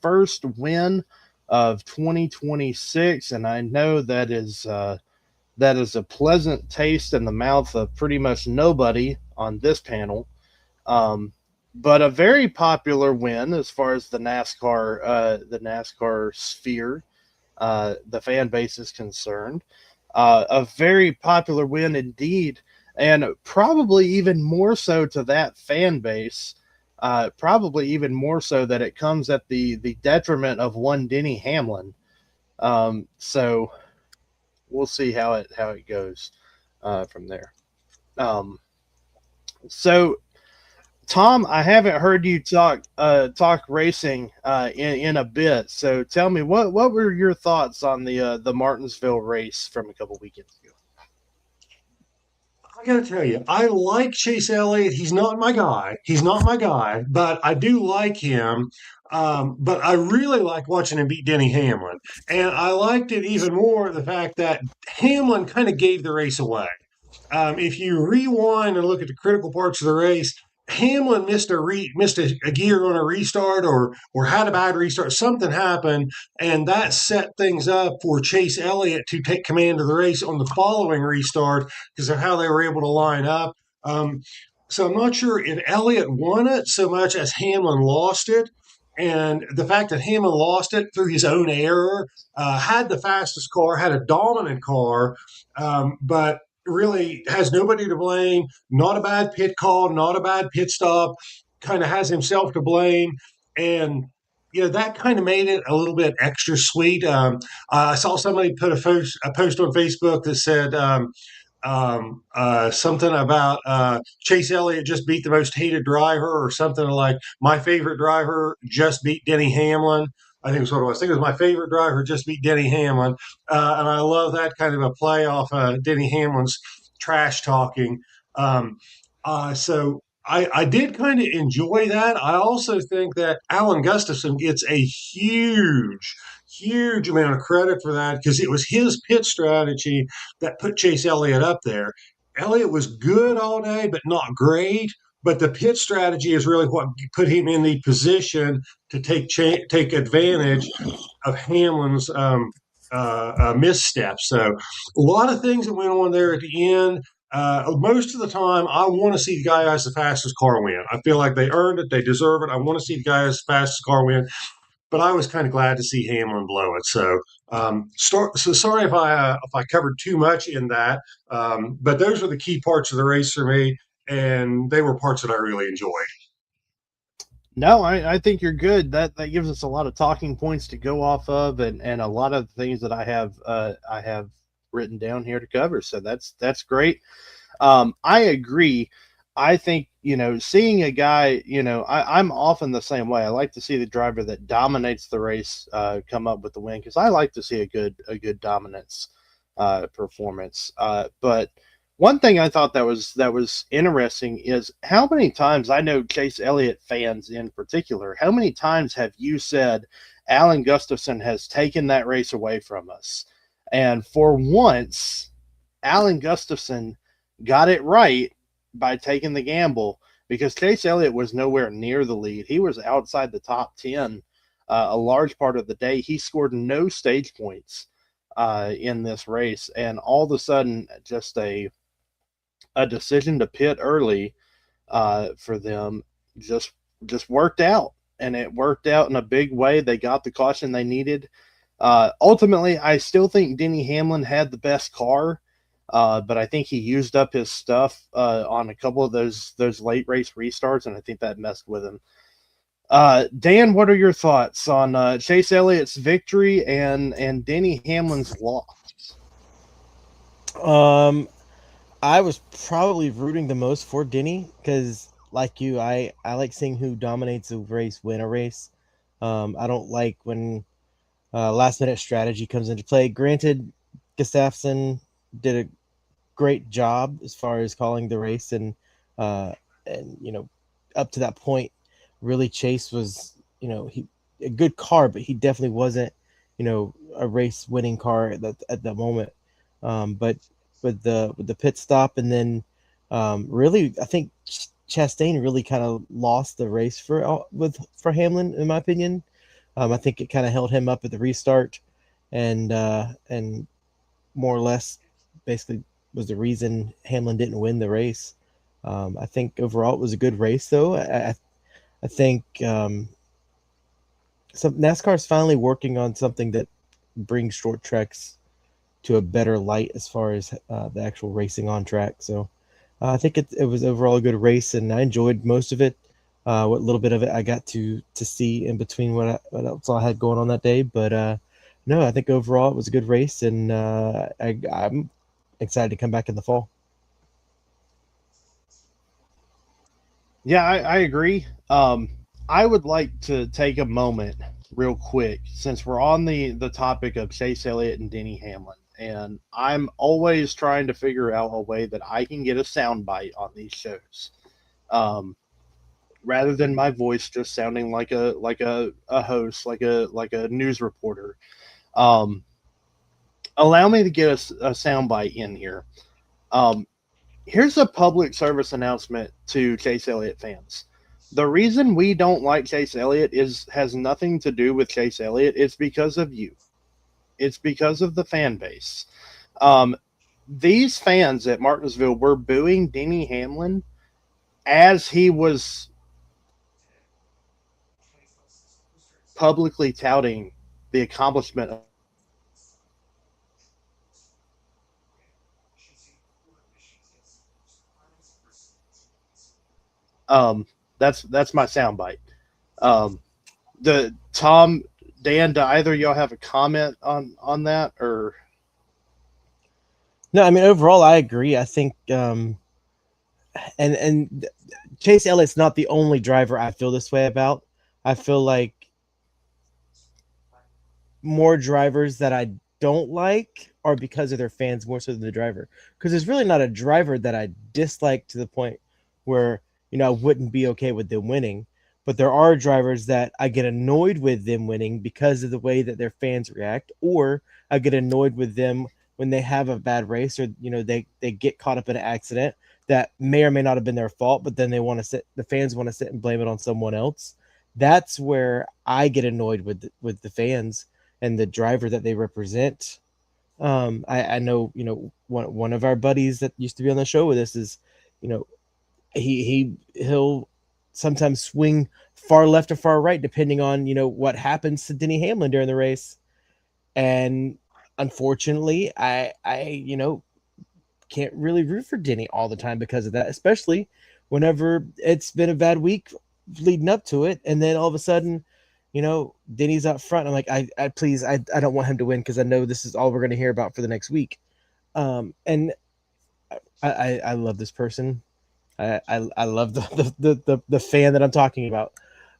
first win of 2026, and I know that is a pleasant taste in the mouth of pretty much nobody on this panel. Um, but a very popular win as far as the NASCAR sphere, the fan base is concerned. A very popular win indeed, and probably even more so to that fan base. Probably even more so that it comes at the detriment of one Denny Hamlin. So we'll see how it goes from there. Um, so Tom, I haven't heard you talk racing in a bit. So tell me what were your thoughts on the Martinsville race from a couple weekends ago? I gotta tell you, I like Chase Elliott. He's not my guy. He's not my guy, but I do like him. But I really like watching him beat Denny Hamlin. And I liked it even more the fact that Hamlin kind of gave the race away. If you rewind and look at the critical parts of the race, Hamlin missed a gear on a restart or had a bad restart. Something happened, and that set things up for Chase Elliott to take command of the race on the following restart because of how they were able to line up. Um, so I'm not sure if Elliott won it so much as Hamlin lost it. And the fact that Hamlin lost it through his own error, had the fastest car, had a dominant car, but really has nobody to blame. Not a bad pit call, not a bad pit stop. Kind of has himself to blame, and that kind of made it a little bit extra sweet. I saw somebody put a post on Facebook that said something about Chase Elliott just beat the most hated driver, or something like my favorite driver just beat Denny Hamlin. I think it's what it was. I think it was my favorite driver just beat Denny Hamlin, and I love that kind of a play off Denny Hamlin's trash talking. Um, so I did kind of enjoy that. I also think that Alan Gustafson gets a huge amount of credit for that because it was his pit strategy that put Chase Elliott up there. Elliott was good all day, but not great. But the pit strategy is really what put him in the position to take advantage of Hamlin's missteps. So a lot of things that went on there at the end. Most of the time, I want to see the guy who has the fastest car win. I feel like they earned it, they deserve it. I want to see the guy who has the fastest car win. But I was kind of glad to see Hamlin blow it. So sorry if I covered too much in that. But those were the key parts of the race for me, and they were parts that I really enjoyed. No, I think you're good. That gives us a lot of talking points to go off of, and a lot of things that I have written down here to cover. So that's great. I agree. I think seeing a guy, I'm often the same way. I like to see the driver that dominates the race come up with the win because I like to see a good dominance performance. But one thing I thought that was interesting is how many times I know Chase Elliott fans in particular. How many times have you said Alan Gustafson has taken that race away from us? And for once, Alan Gustafson got it right by taking the gamble because Chase Elliott was nowhere near the lead. He was outside the top 10 a large part of the day. He scored no stage points in this race, and all of a sudden, just a decision to pit early for them just worked out, and it worked out in a big way. They got the caution they needed. Ultimately, I still think Denny Hamlin had the best car, but I think he used up his stuff on a couple of those late race restarts, and I think that messed with him. Dan, what are your thoughts on Chase Elliott's victory and Denny Hamlin's loss? I was probably rooting the most for Denny because, like you, I like seeing who dominates a race win a race. I don't like when last minute strategy comes into play. Granted, Gustafson did a great job as far as calling the race, and up to that point, really Chase was he a good car, but he definitely wasn't a race winning car at that moment. But with the pit stop, and then really I think Chastain really kind of lost the race for Hamlin, in my opinion. I think it kind of held him up at the restart, and more or less, basically was the reason Hamlin didn't win the race. I think overall it was a good race, though. I think some NASCAR is finally working on something that brings short tracks to a better light as far as the actual racing on track. So I think it was overall a good race, and I enjoyed most of it. What little bit of it I got to see in between what else I had going on that day, but no, I think overall it was a good race, and I'm excited to come back in the fall. Yeah, I agree. I would like to take a moment real quick since we're on the topic of Chase Elliott and Denny Hamlin, and I'm always trying to figure out a way that I can get a soundbite on these shows, um, rather than my voice just sounding like a host, like a news reporter. Um, Allow me to get a soundbite in here. Um, Here's a public service announcement to Chase Elliott fans. The reason we don't like Chase Elliott is has nothing to do with Chase Elliott. It's because of you. It's because of the fan base. Um, these fans at Martinsville were booing Denny Hamlin as he was publicly touting the accomplishment. That's my soundbite. Um, the Tom, Dan, do either of y'all have a comment on that or? No, I mean overall I agree. I think and Chase Elliott's not the only driver I feel this way about. I feel like more drivers that I don't like are because of their fans more so than the driver. Because there's really not a driver that I dislike to the point where I wouldn't be okay with them winning. But there are drivers that I get annoyed with them winning because of the way that their fans react, or I get annoyed with them when they have a bad race, or they get caught up in an accident that may or may not have been their fault, but then the fans want to sit and blame it on someone else. That's where I get annoyed with the fans and the driver that they represent. I know, one of our buddies that used to be on the show with us is, you know, he'll sometimes swing far left or far right depending on what happens to Denny Hamlin during the race, and unfortunately, I can't really root for Denny all the time because of that, especially whenever it's been a bad week leading up to it, and then all of a sudden Denny's up front. I'm like, I please, I don't want him to win because I know this is all we're going to hear about for the next week. And I love this person. I love the fan that I'm talking about,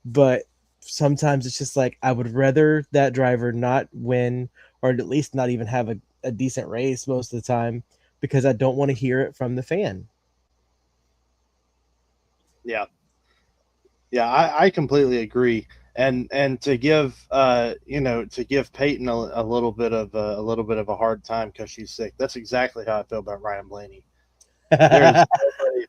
but sometimes it's just like I would rather that driver not win, or at least not even have a decent race most of the time, because I don't want to hear it from the fan. Yeah, yeah, I completely agree. And to give to give Peyton a little bit of a little bit of a hard time because she's sick. That's exactly how I feel about Ryan Blaney. There's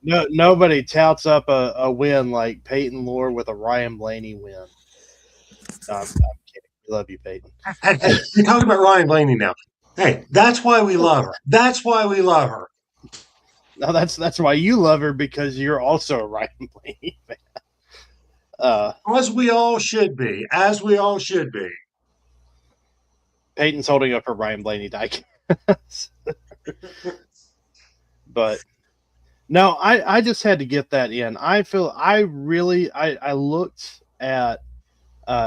nobody touts up a win like Peyton Lore with a Ryan Blaney win. No, I'm kidding. We love you, Peyton. Hey, you're talking about Ryan Blaney now. Hey, that's why we love her. That's why we love her. No, that's why you love her, because you're also a Ryan Blaney fan. As we all should be. As we all should be. Peyton's holding up her Ryan Blaney diecast. But no, I just had to get that in. I feel I looked at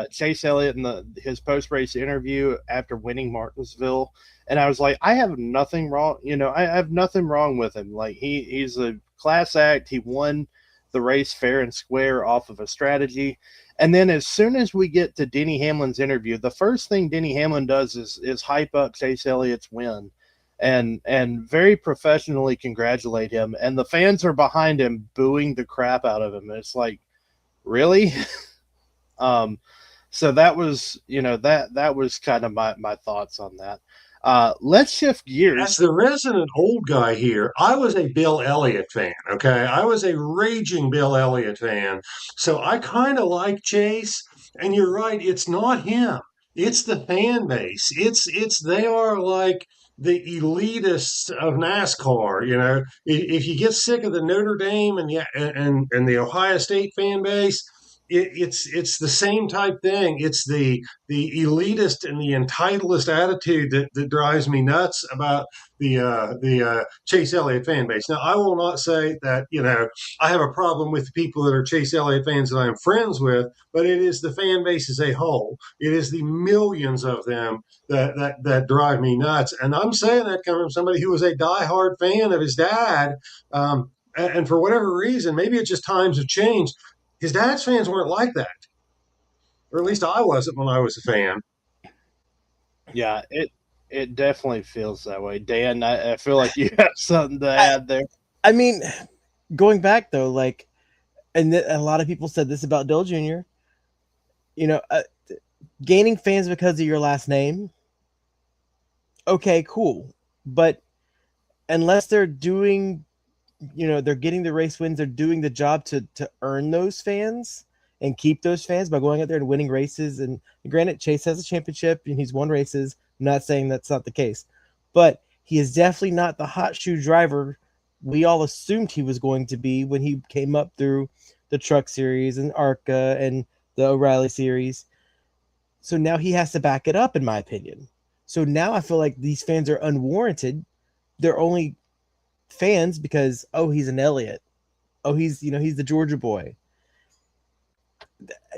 Chase Elliott and his post race interview after winning Martinsville, and I was like, I have nothing wrong. I have nothing wrong with him. Like he's a class act. He won the race fair and square off of a strategy. And then as soon as we get to Denny Hamlin's interview, the first thing Denny Hamlin does is hype up Chase Elliott's win and very professionally congratulate him. And the fans are behind him booing the crap out of him. And it's like, really? So that was, that was kind of my thoughts on that. Let's shift gears. As the resident old guy here, I was a Bill Elliott fan, okay? I was a raging Bill Elliott fan. So I kind of like Chase. And you're right, it's not him. It's the fan base. It's they are like the elitists of NASCAR. If you get sick of the Notre Dame and the Ohio State fan base, it's the same type thing. It's the elitist and the entitleist attitude that drives me nuts about the Chase Elliott fan base. Now, I will not say that I have a problem with the people that are Chase Elliott fans that I'm friends with, but it is the fan base as a whole. It is the millions of them that drive me nuts. And I'm saying that coming from somebody who was a diehard fan of his dad. And for whatever reason, maybe it's just times have changed. His dad's fans weren't like that, or at least I wasn't when I was a fan. Yeah, it definitely feels that way. Dan, I feel like you have something to add there. I mean, going back though, like, and a lot of people said this about Dale Jr. You know, gaining fans because of your last name. Okay, cool, but unless they're doing, they're getting the race wins, they're doing the job to earn those fans and keep those fans by going out there and winning races. And granted, Chase has a championship and he's won races. I'm not saying that's not the case, but he is definitely not the hot shoe driver we all assumed he was going to be when he came up through the Truck Series and ARCA and the O'Reilly Series. So now he has to back it up, in my opinion. So now I feel like these fans are unwarranted. They're only fans because, oh, he's an Elliott. Oh, he's the Georgia boy.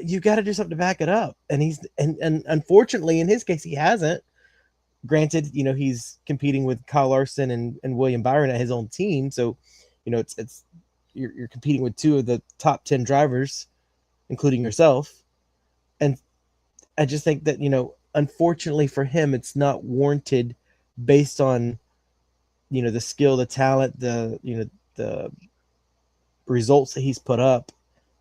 You got to do something to back it up. And and unfortunately in his case, he hasn't. Granted, he's competing with Kyle Larson and William Byron at his own team. So, it's you're competing with two of the top 10 drivers, including yourself. And I just think that, unfortunately for him, it's not warranted based on, the skill, the talent, the results that he's put up.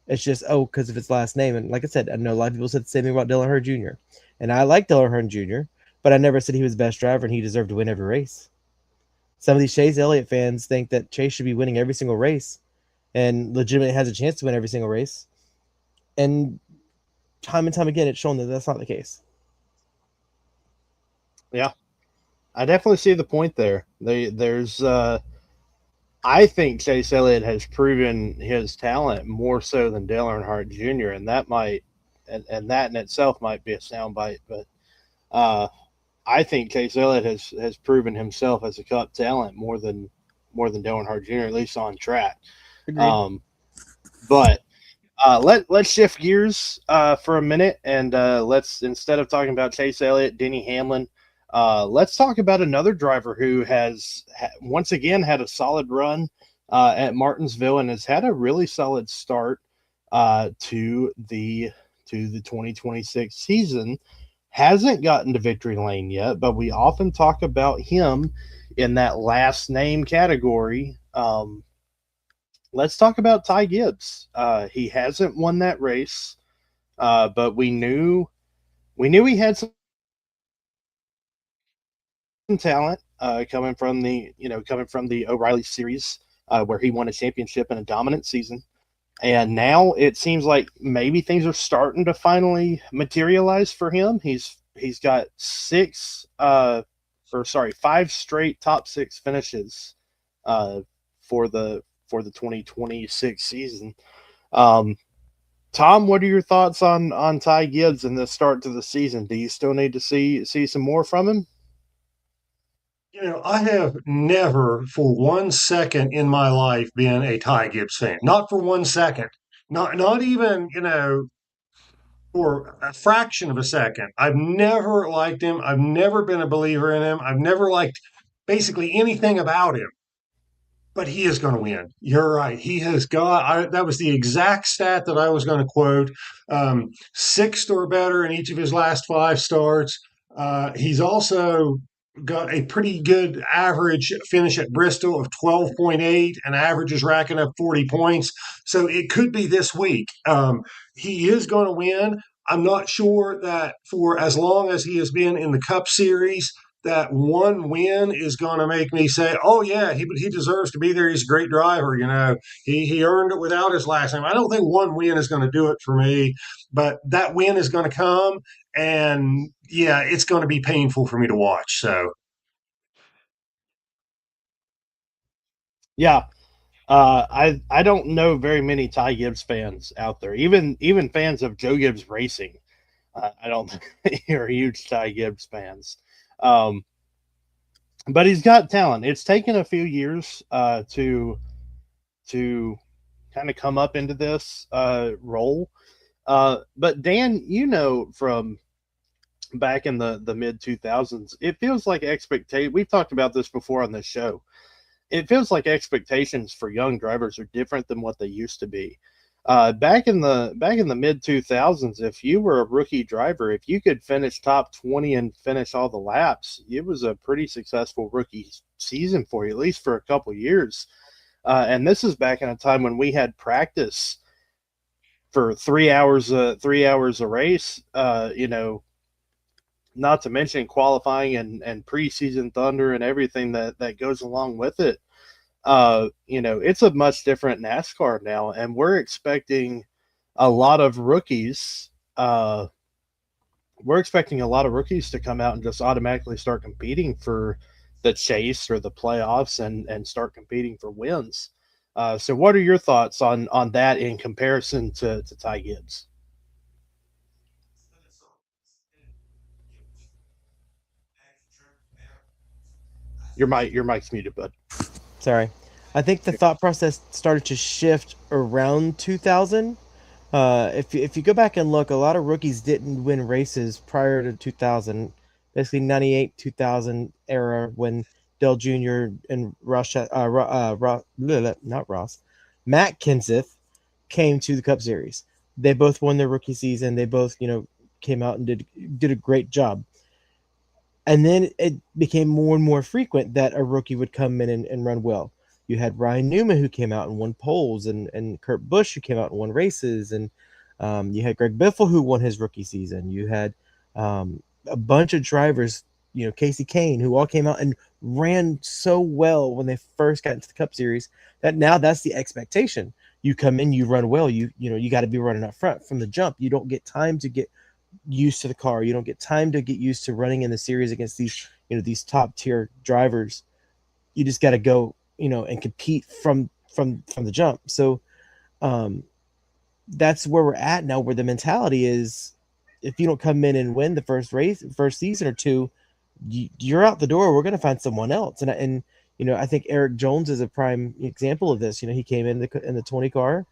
It's just, because of his last name. And like I said, I know a lot of people said the same thing about Dale Earnhardt Jr. And I like Dale Earnhardt Jr., but I never said he was the best driver and he deserved to win every race. Some of these Chase Elliott fans think that Chase should be winning every single race and legitimately has a chance to win every single race. And time again, it's shown that that's not the case. Yeah, I definitely see the point there. I think Chase Elliott has proven his talent more so than Dale Earnhardt Jr., and that that in itself might be a soundbite, but I think Chase Elliott has proven himself as a Cup talent more than Dale Earnhardt Jr., at least on track. But let's shift gears for a minute, and let's, instead of talking about Chase Elliott, Denny Hamlin, let's talk about another driver who has once again had a solid run at Martinsville and has had a really solid start to the 2026 season. Hasn't gotten to victory lane yet, but we often talk about him in that last name category. Let's talk about Ty Gibbs. He hasn't won that race, but we knew he had some talent coming from the O'Reilly Series, where he won a championship in a dominant season. And now it seems like maybe things are starting to finally materialize for him. He's got 5 straight top 6 finishes for the 2026 season. Tom, what are your thoughts on Ty Gibbs in the start to the season? Do you still need to see some more from him? I have never for 1 second in my life been a Ty Gibbs fan. Not for 1 second. Not even, for a fraction of a second. I've never liked him. I've never been a believer in him. I've never liked basically anything about him. But he is going to win. You're right. He has got, that was the exact stat that I was going to quote. 6th or better in each of his last 5 starts. He's also got a pretty good average finish at Bristol of 12.8, and average is racking up 40 points. So it could be this week. He is going to win. I'm not sure that for as long as he has been in the Cup Series, that one win is going to make me say, "Oh yeah, he deserves to be there. He's a great driver. He earned it without his last name." I don't think one win is going to do it for me, but that win is going to come, and yeah, it's going to be painful for me to watch. So Yeah. I don't know very many Ty Gibbs fans out there. Even fans of Joe Gibbs Racing. I don't think are huge Ty Gibbs fans. Um, but he's got talent. It's taken a few years to kind of come up into this role. But Dan, from back in the mid 2000s, it feels like expectation. We've talked about this before on this show. It feels like expectations for young drivers are different than what they used to be. Back in the mid 2000s, if you were a rookie driver, if you could finish top 20 and finish all the laps, it was a pretty successful rookie season for you, at least for a couple years. And this is back in a time when we had practice for 3 hours, 3 hours a race. Not to mention qualifying and preseason thunder and everything that goes along with it. It's a much different NASCAR now, and we're expecting a lot of rookies. We're expecting a lot of rookies to come out and just automatically start competing for the chase or the playoffs and start competing for wins. So what are your thoughts on that in comparison to Ty Gibbs? Your mic's muted, bud. Sorry. I think the thought process started to shift around 2000. If you go back and look, a lot of rookies didn't win races prior to 2000, basically 98, 2000 era when Dale Jr. and not Ross, Matt Kenseth came to the Cup Series. They both won their rookie season. They both, came out and did a great job. And then it became more and more frequent that a rookie would come in and run well. You had Ryan Newman, who came out and won poles, and Kurt Busch, who came out and won races, and you had Greg Biffle, who won his rookie season. You had a bunch of drivers, Casey Kane, who all came out and ran so well when they first got into the Cup Series that now that's the expectation. You come in, you run well, you got to be running up front from the jump. You don't get time to get used to the car. You don't get time to get used to running in the series against these top tier drivers. You just got to go, and compete from the jump. So that's where we're at now, where the mentality is, if you don't come in and win the first season or two, you're out the door. We're going to find someone else. And I think Eric Jones is a prime example of this. He came in the 20 car,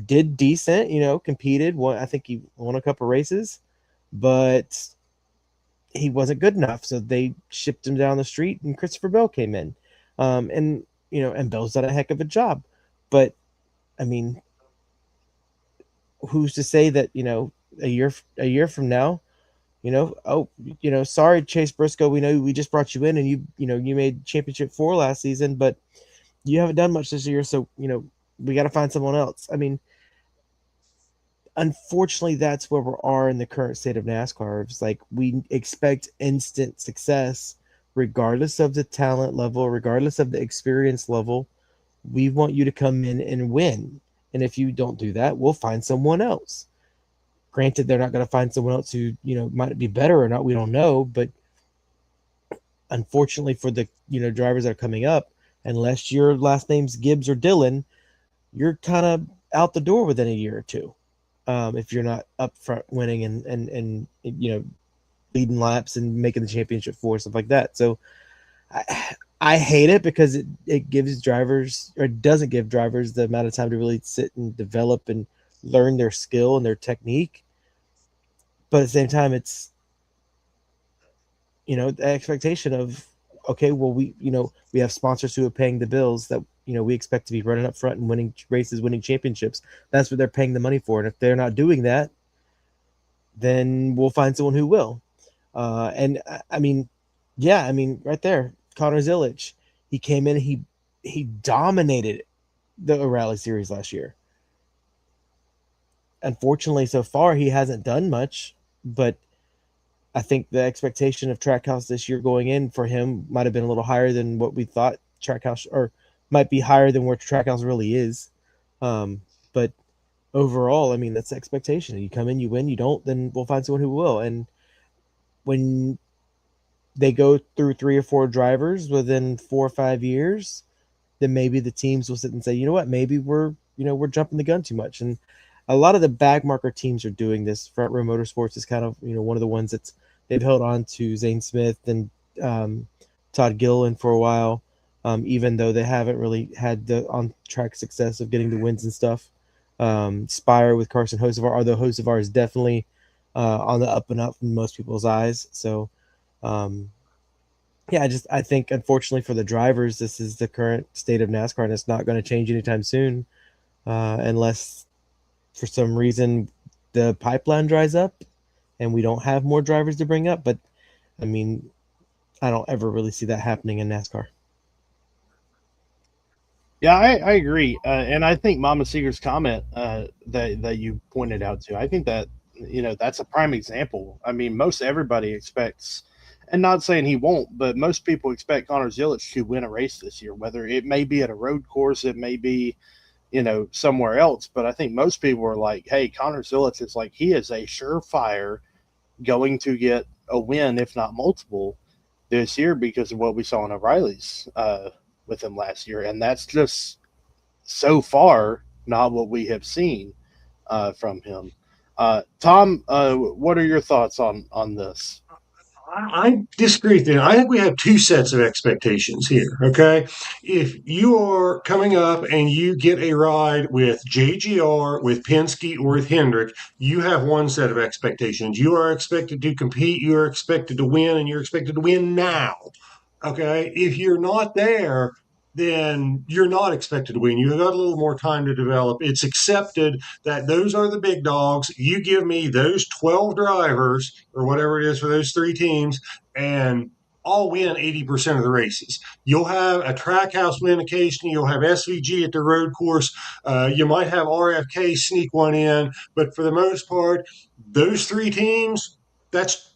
did decent, competed. I think he won a couple races, but he wasn't good enough. So they shipped him down the street, and Christopher Bell came in. And Bell's done a heck of a job. But, I mean, who's to say that, a year from now, sorry, Chase Briscoe, we know we just brought you in and you made championship 4 last season, but you haven't done much this year. So, we got to find someone else. I mean, unfortunately, that's where we are in the current state of NASCAR. It's like we expect instant success, regardless of the talent level, regardless of the experience level. We want you to come in and win. And if you don't do that, we'll find someone else. Granted, they're not going to find someone else who, might be better or not. We don't know. But unfortunately for the, drivers that are coming up, unless your last name's Gibbs or Dillon, you're kind of out the door within a year or two. If you're not up front winning and leading laps and making the championship 4, stuff like that. So I hate it because it gives drivers, or doesn't give drivers, the amount of time to really sit and develop and learn their skill and their technique. But at the same time, it's, the expectation of, okay, well, we have sponsors who are paying the bills that, we expect to be running up front and winning races, winning championships. That's what they're paying the money for. And if they're not doing that, then we'll find someone who will. And I mean, right there, Connor Zilic, he came in, he dominated the Rally Series last year. Unfortunately, so far, he hasn't done much, but I think the expectation of Trackhouse this year going in for him might have been a little higher than what we thought Trackhouse, or might be higher than where Trackhouse really is. But overall, I mean, that's the expectation. You come in, you win. You don't, then we'll find someone who will. And when they go through 3 or 4 drivers within 4 or 5 years, then maybe the teams will sit and say, you know what, maybe we're jumping the gun too much. And a lot of the bag marker teams are doing this. Front Row Motorsports is kind of, one of the ones that's they've held on to Zane Smith and Todd Gilliland for a while, even though they haven't really had the on-track success of getting the wins and stuff. Spire with Carson Hocevar, although Hocevar is definitely on the up and up in most people's eyes. So, yeah, I think unfortunately for the drivers, this is the current state of NASCAR, and it's not going to change anytime soon, unless for some reason the pipeline dries up and we don't have more drivers to bring up. But I mean, I don't ever really see that happening in NASCAR. Yeah, I agree, and I think Mama Seeger's comment that you pointed out to, I think that that's a prime example. I mean, most everybody expects, and not saying he won't, but most people expect Connor Zilic to win a race this year. Whether it may be at a road course, it may be somewhere else, but I think most people are like, hey, Connor Zilic is like, he is a surefire going to get a win, if not multiple, this year because of what we saw in O'Reilly's with him last year, and that's just so far not what we have seen from him. Tom, what are your thoughts on this? I disagree with you. I think we have two sets of expectations here. Okay. If you are coming up and you get a ride with JGR, with Penske, or with Hendrick, you have one set of expectations. You are expected to compete, you are expected to win, and you're expected to win now. Okay. If you're not there, then you're not expected to win. You've got a little more time to develop. It's accepted that those are the big dogs. You give me those 12 drivers or whatever it is for those 3 teams, and I'll win 80% of the races. You'll have a Trackhouse win occasionally. You'll have SVG at the road course. You might have RFK sneak one in. But for the most part, those 3 teams, that's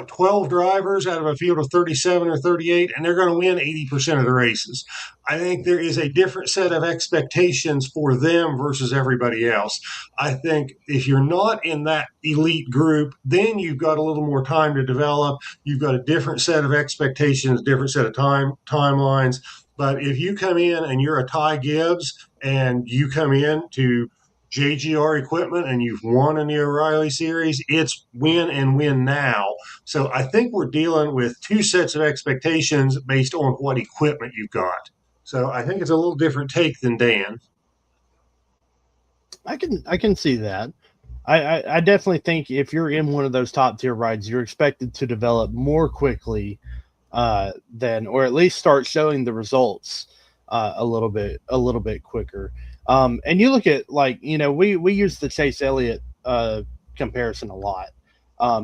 12 drivers out of a field of 37 or 38, and they're going to win 80% of the races. I think there is a different set of expectations for them versus everybody else. I think if you're not in that elite group, then you've got a little more time to develop. You've got a different set of expectations, different set of timelines. But if you come in and you're a Ty Gibbs and you come in to JGR equipment and you've won in the O'Reilly series, it's win and win now. So I think we're dealing with 2 sets of expectations based on what equipment you've got. So I think it's a little different take than Dan. I can see that. I definitely think if you're in one of those top tier rides, you're expected to develop more quickly than, or at least start showing the results a little bit quicker. And you look at, like, we use the Chase Elliott comparison a lot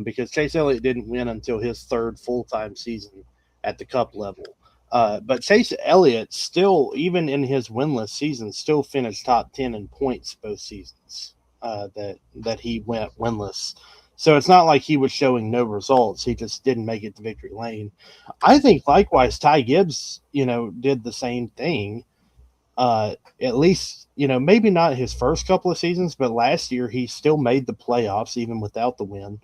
because Chase Elliott didn't win until his 3rd full-time season at the Cup level. But Chase Elliott still, even in his winless season, still finished top 10 in points both seasons that he went winless. So it's not like he was showing no results. He just didn't make it to victory lane. I think likewise, Ty Gibbs, did the same thing. At least, maybe not his first couple of seasons, but last year he still made the playoffs even without the win.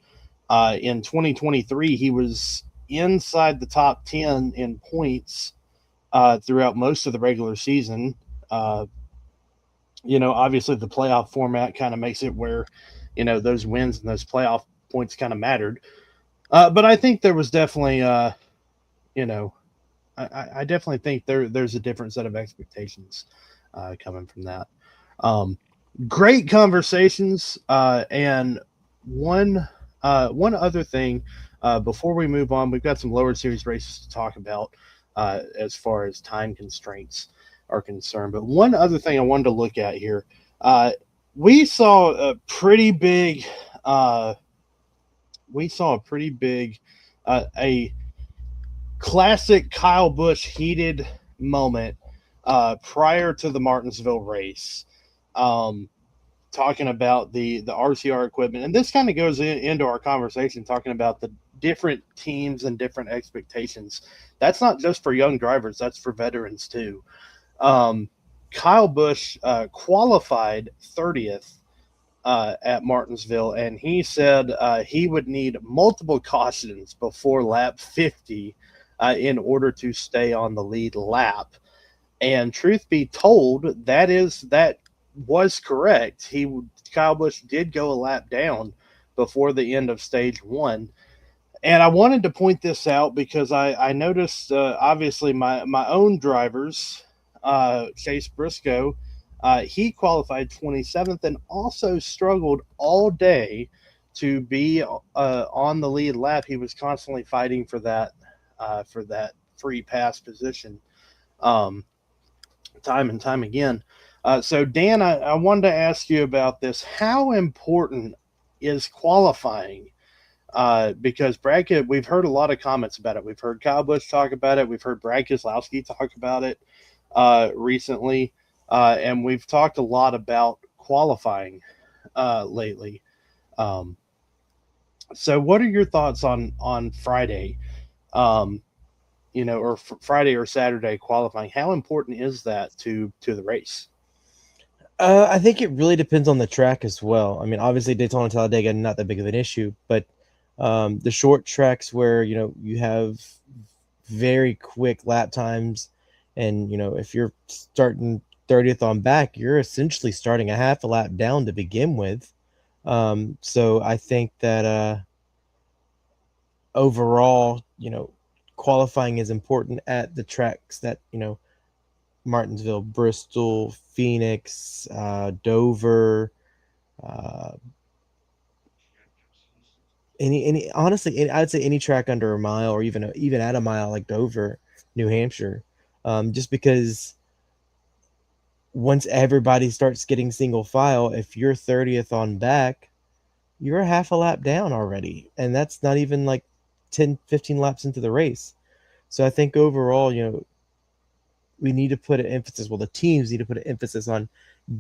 In 2023, he was inside the top 10 in points throughout most of the regular season. Obviously the playoff format kind of makes it where, those wins and those playoff points kind of mattered. But I think there was definitely, I definitely think there's a different set of expectations coming from that. Great conversations. And one other thing, before we move on, we've got some lower series races to talk about as far as time constraints are concerned. But one other thing I wanted to look at here, we saw a pretty big, a classic Kyle Busch heated moment prior to the Martinsville race. Talking about the RCR equipment, and this kind of goes into our conversation talking about the different teams and different expectations. That's not just for young drivers; that's for veterans too. Kyle Busch qualified 30th at Martinsville, and he said he would need multiple cautions before lap 50 in order to stay on the lead lap. And truth be told, that was correct. Kyle Busch did go a lap down before the end of stage 1. And I wanted to point this out because I noticed, obviously, my own drivers, Chase Briscoe, he qualified 27th and also struggled all day to be on the lead lap. He was constantly fighting for that free pass position, time and time again. So, Dan, I wanted to ask you about this. How important is qualifying? Because Brad, we've heard a lot of comments about it. We've heard Kyle Busch talk about it. We've heard Brad Keselowski talk about it recently. And we've talked a lot about qualifying lately. So what are your thoughts on Friday, or Friday or Saturday qualifying? How important is that to the race? I think it really depends on the track as well. I mean, obviously Daytona, Talladega, not that big of an issue, but the short tracks where, you have very quick lap times, and, if you're starting 30th on back, you're essentially starting a half a lap down to begin with. So I think that overall, qualifying is important at the tracks that, Martinsville, Bristol, Phoenix, Dover, honestly, I'd say any track under a mile, or even at a mile, like Dover, New Hampshire, just because once everybody starts getting single file, if you're 30th on back, you're a half a lap down already, and that's not even like 10, 15 laps into the race. So I think overall, we need to put an emphasis. Well, the teams need to put an emphasis on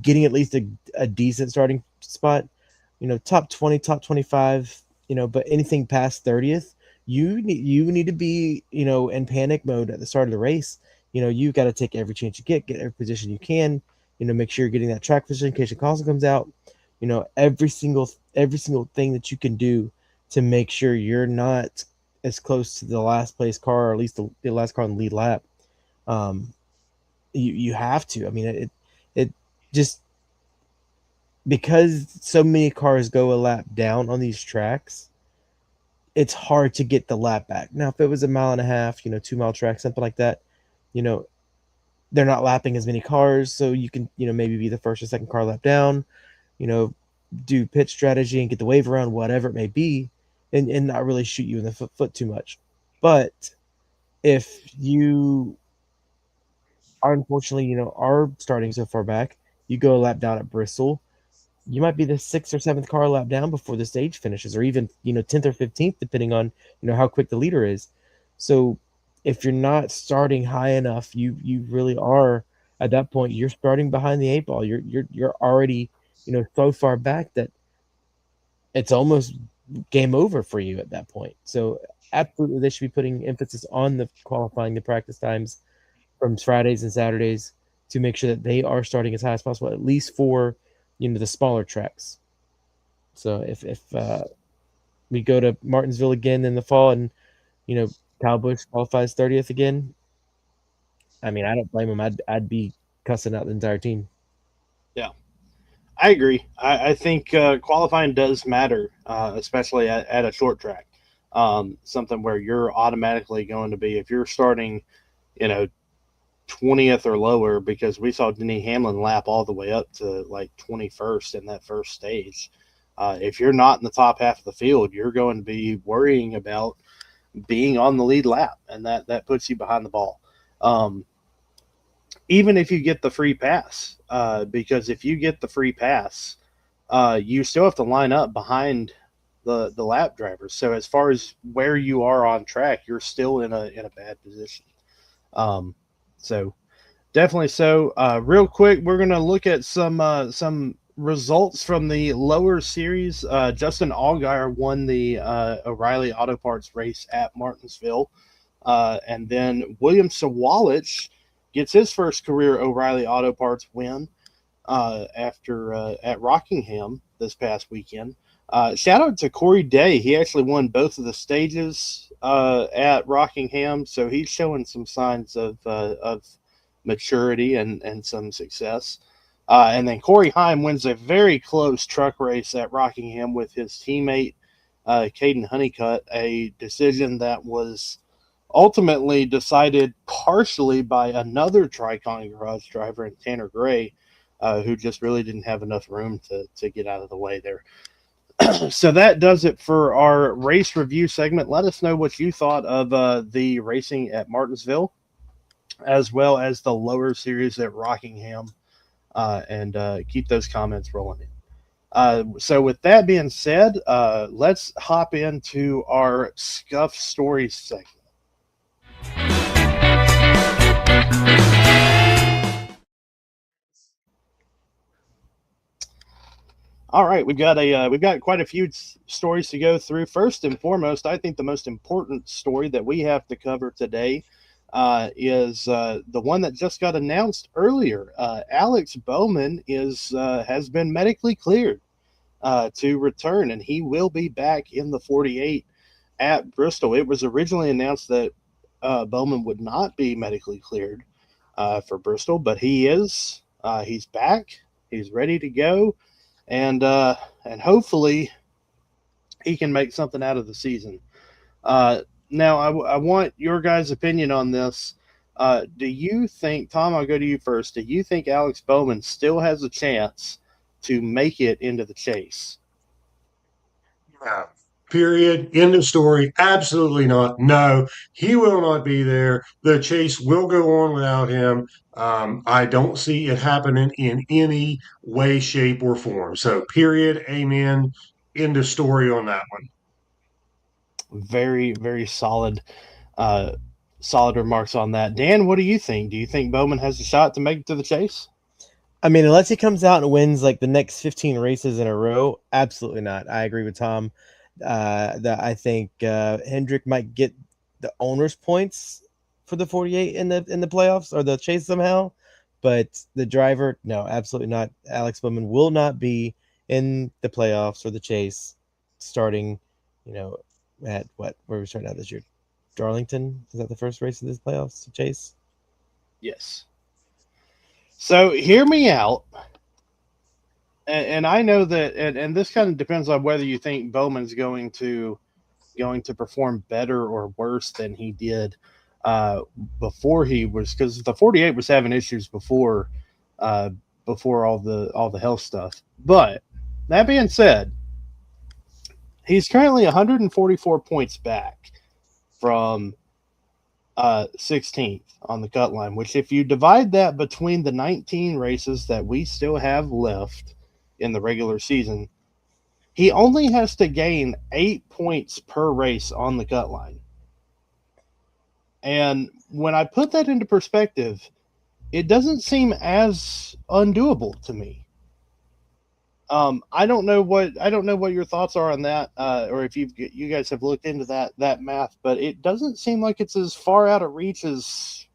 getting at least a decent starting spot. Top 20, top 25. But anything past 30th, you need to be in panic mode at the start of the race. You've got to take every chance you get every position you can. Make sure you're getting that track position in case your caution comes out. Every single thing that you can do to make sure you're not as close to the last place car, or at least the last car on the lead lap. You have to. I mean, it just, because so many cars go a lap down on these tracks, it's hard to get the lap back. Now, if it was a mile and a half, 2-mile track, something like that, they're not lapping as many cars, so you can, maybe be the first or second car lap down, do pit strategy and get the wave around, whatever it may be, and not really shoot you in the foot too much. But if you are, unfortunately, are starting so far back, you go a lap down at Bristol, you might be the 6th or 7th car lap down before the stage finishes, or even 10th or 15th, depending on how quick the leader is. So if you're not starting high enough, you really are, at that point, you're starting behind the 8 ball. You're already so far back that it's almost game over for you at that point. So absolutely, they should be putting emphasis on the qualifying, the practice times from Fridays and Saturdays, to make sure that they are starting as high as possible, at least for the smaller tracks. So if we go to Martinsville again in the fall, and Kyle Busch qualifies 30th again, I mean, I don't blame him. I'd be cussing out the entire team. Yeah, I agree. I think qualifying does matter, especially at a short track. Something where you're automatically going to be, if you're starting 20th or lower, because we saw Denny Hamlin lap all the way up to like 21st in that first stage. If you're not in the top half of the field, you're going to be worrying about being on the lead lap, and that puts you behind the ball. Even if you get the free pass, because if you get the free pass, you still have to line up behind the lap drivers. So as far as where you are on track, you're still in a bad position. So definitely so. Real quick, we're going to look at some results from the lower series, Justin Allgaier won the O'Reilly Auto Parts race at Martinsville. And then William Sawalich gets his first career O'Reilly Auto Parts win after at Rockingham this past weekend. Shout out to Corey Day. He actually won both of the stages at Rockingham, so he's showing some signs of maturity and some success. And then Corey Heim wins a very close truck race at Rockingham with his teammate Caden Honeycutt, a decision that was ultimately decided partially by another Tricon Garage driver in Tanner Gray, who just really didn't have enough room to get out of the way there. So that does it for our race review segment. Let us know what you thought of the racing at Martinsville, as well as the lower series at Rockingham, and keep those comments rolling in. So with that being said, let's hop into our Scuff Stories segment. All right, we've got quite a few stories to go through. First and foremost, I think the most important story that we have to cover today is the one that just got announced earlier. Alex Bowman has been medically cleared to return, and he will be back in the 48 at Bristol. It was originally announced that Bowman would not be medically cleared for Bristol, but he is. He's back. He's ready to go. And hopefully he can make something out of the season. Now, I want your guys' opinion on this. Do you think, Tom, I'll go to you first. Do you think Alex Bowman still has a chance to make it into the chase? Yeah. Period. End of story. Absolutely not. No, he will not be there. The chase will go on without him. I don't see it happening in any way, shape, or form. So, period. Amen. End of story on that one. Very, very solid remarks on that. Dan, what do you think? Do you think Bowman has a shot to make it to the chase? I mean, unless he comes out and wins like the next 15 races in a row, absolutely not. I agree with Tom. That I think Hendrick might get the owner's points for the 48 in the playoffs or the chase somehow, but the driver, no, absolutely not. Alex Bowman will not be in the playoffs or the chase starting, at where we starting out this year. Darlington, is that the first race of this playoffs? Chase? Yes. So hear me out. And I know that, and this kind of depends on whether you think Bowman's going to perform better or worse than he did before he was, because the 48 was having issues before all the health stuff. But that being said, he's currently 144 points back from 16th on the cut line, which if you divide that between the 19 races that we still have left in the regular season, he only has to gain 8 points per race on the cut line. And when I put that into perspective, it doesn't seem as undoable to me. I don't know what your thoughts are on that, or if you guys have looked into that math, but it doesn't seem like it's as far out of reach as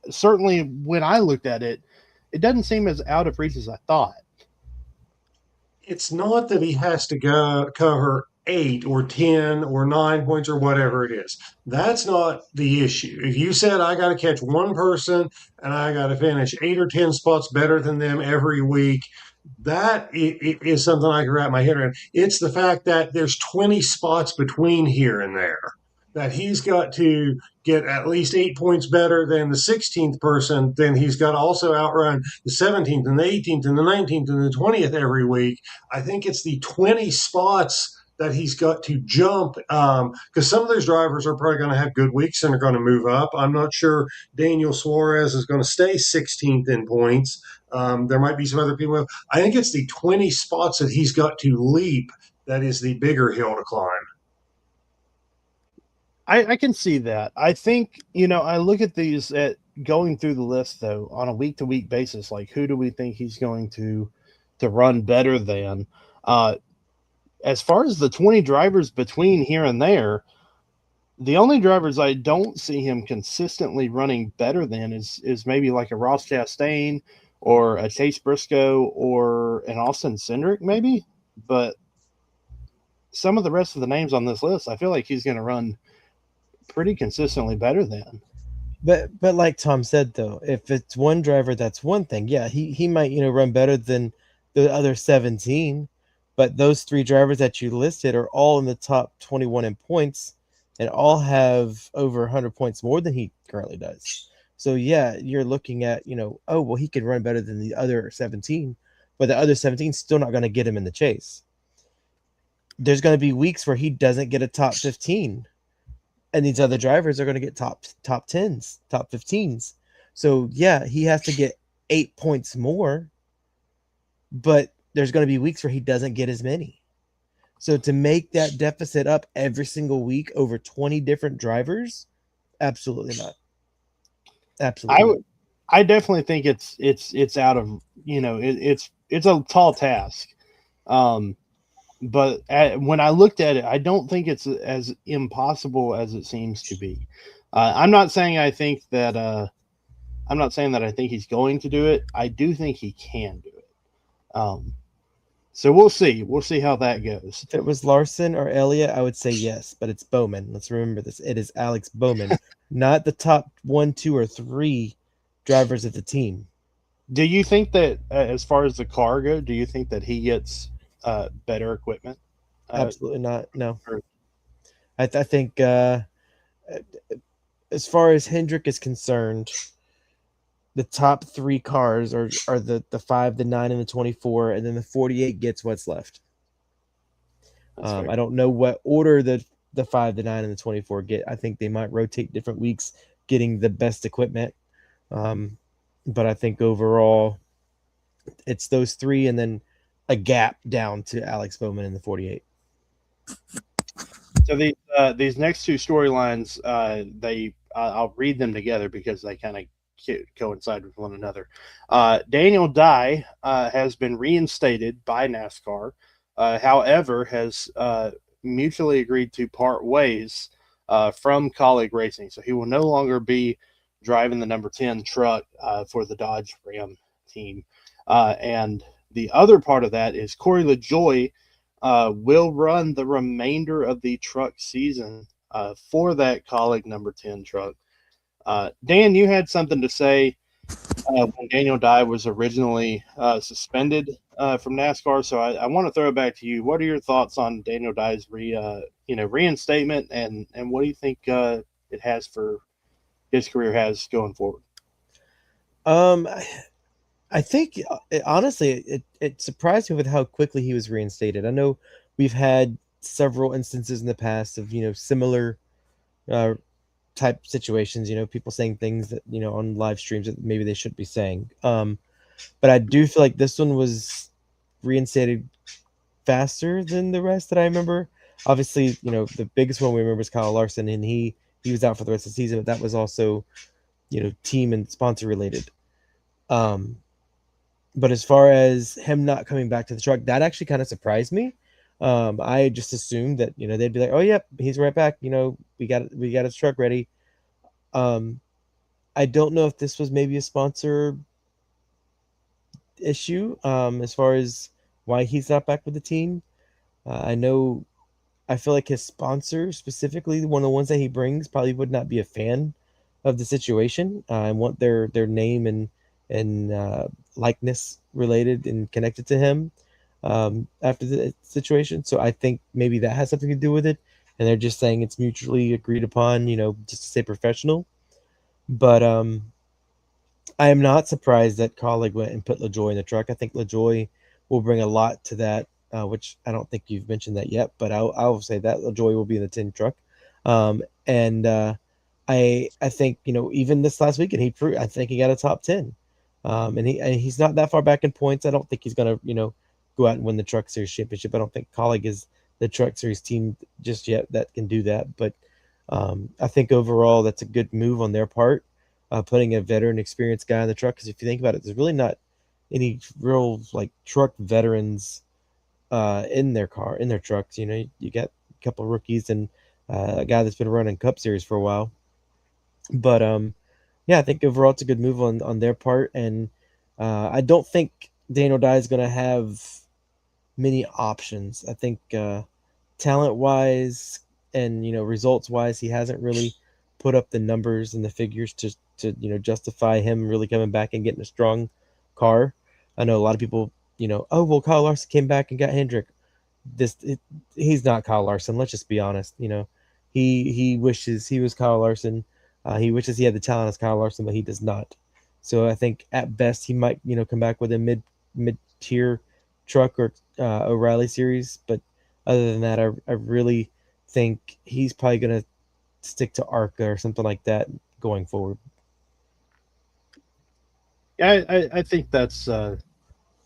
certainly when I looked at it, it doesn't seem as out of reach as I thought. It's not that he has to go cover 8 or 10 or 9 points or whatever it is. That's not the issue. If you said I got to catch one person and I got to finish 8 or 10 spots better than them every week, that is something I can wrap my head around. It's the fact that there's 20 spots between here and there, that he's got to get at least 8 points better than the 16th person. Then he's got to also outrun the 17th and the 18th and the 19th and the 20th every week. I think it's the 20 spots that he's got to jump, because some of those drivers are probably going to have good weeks and are going to move up. I'm not sure Daniel Suarez is going to stay 16th in points. There might be some other people. I think it's the 20 spots that he's got to leap that is the bigger hill to climb. I can see that. I think, I look at these at going through the list though on a week-to-week basis. Like, who do we think he's going to to run better than. As far as the 20 drivers between here and there, the only drivers I don't see him consistently running better than is maybe like a Ross Chastain or a Chase Briscoe or an Austin Cindric, maybe. But some of the rest of the names on this list, I feel like he's going to run pretty consistently better than. But like Tom said though, if it's one driver, that's one thing. Yeah, he might run better than the other 17, but those three drivers that you listed are all in the top 21 in points, and all have over 100 points more than he currently does. So yeah, you're looking at oh well, he could run better than the other 17, but the other 17 still not going to get him in the chase. There's going to be weeks where he doesn't get a top 15. And these other drivers are going to get top 10s, top 15s. So yeah, he has to get 8 points more, but there's going to be weeks where he doesn't get as many. So to make that deficit up every single week over 20 different drivers, absolutely not. Absolutely. I definitely think it's out of it's a tall task. But when I looked at it, I don't think it's as impossible as it seems to be. I'm not saying I think that I think he's going to do it. I do think he can do it. So we'll see. We'll see how that goes. If it was Larson or Elliott, I would say yes, but it's Bowman. Let's remember this. It is Alex Bowman, not the top 1, 2, or 3 drivers of the team. Do you think that as far as the car go, do you think that he gets better equipment? Absolutely not. No. I think as far as Hendrick is concerned, the top 3 cars are the 5, the 9, and the 24, and then the 48 gets what's left. I don't know what order the 5, the 9, and the 24 get. I think they might rotate different weeks getting the best equipment. But I think overall it's those 3 and then a gap down to Alex Bowman in the 48. So these next 2 storylines, I'll read them together because they kind of coincide with one another. Daniel Dye has been reinstated by NASCAR, however, has mutually agreed to part ways from Colleague Racing. So he will no longer be driving the number 10 truck for the Dodge Ram team. And the other part of that is Corey LaJoie will run the remainder of the truck season for that Colleague number 10 truck. Dan, you had something to say when Daniel Dye was originally suspended from NASCAR, so I want to throw it back to you. What are your thoughts on Daniel Dye's reinstatement, and what do you think it has for his career has going forward? I think honestly, it surprised me with how quickly he was reinstated. I know we've had several instances in the past of similar type situations. People saying things that on live streams that maybe they shouldn't be saying. But I do feel like this one was reinstated faster than the rest that I remember. Obviously, the biggest one we remember is Kyle Larson, and he was out for the rest of the season, but that was also team and sponsor related. But as far as him not coming back to the truck, that actually kind of surprised me. I just assumed that they'd be like, "Oh, yep, he's right back. We got his truck ready." I don't know if this was maybe a sponsor issue as far as why he's not back with the team. I feel like his sponsor, specifically one of the ones that he brings, probably would not be a fan of the situation and want their name and likeness related and connected to him after the situation. So I think maybe that has something to do with it, and they're just saying it's mutually agreed upon, just to stay professional. But I am not surprised that Colleague went and put LaJoie in the truck. I think LaJoie will bring a lot to that, which I don't think you've mentioned that yet, but I'll say that LaJoie will be in the 10 truck. I think even this last weekend I think he got a top 10. And he's not that far back in points. I don't think he's gonna go out and win the Truck Series championship. I don't think Colleague is the Truck Series team just yet that can do that. But I think overall that's a good move on their part, putting a veteran, experienced guy on the truck. Because if you think about it, there's really not any real like truck veterans in their trucks. You know, you got a couple of rookies and a guy that's been running Cup Series for a while. But yeah, I think overall it's a good move on their part, and I don't think Daniel Dye is going to have many options. I think talent wise and results wise, he hasn't really put up the numbers and the figures to justify him really coming back and getting a strong car. I know a lot of people, oh well, Kyle Larson came back and got Hendrick. He's not Kyle Larson. Let's just be honest. He wishes he was Kyle Larson. He wishes he had the talent as Kyle Larson, but he does not. So I think at best he might come back with a mid tier truck or O'Reilly series. But other than that, I really think he's probably gonna stick to ARCA or something like that going forward. Yeah, I think that's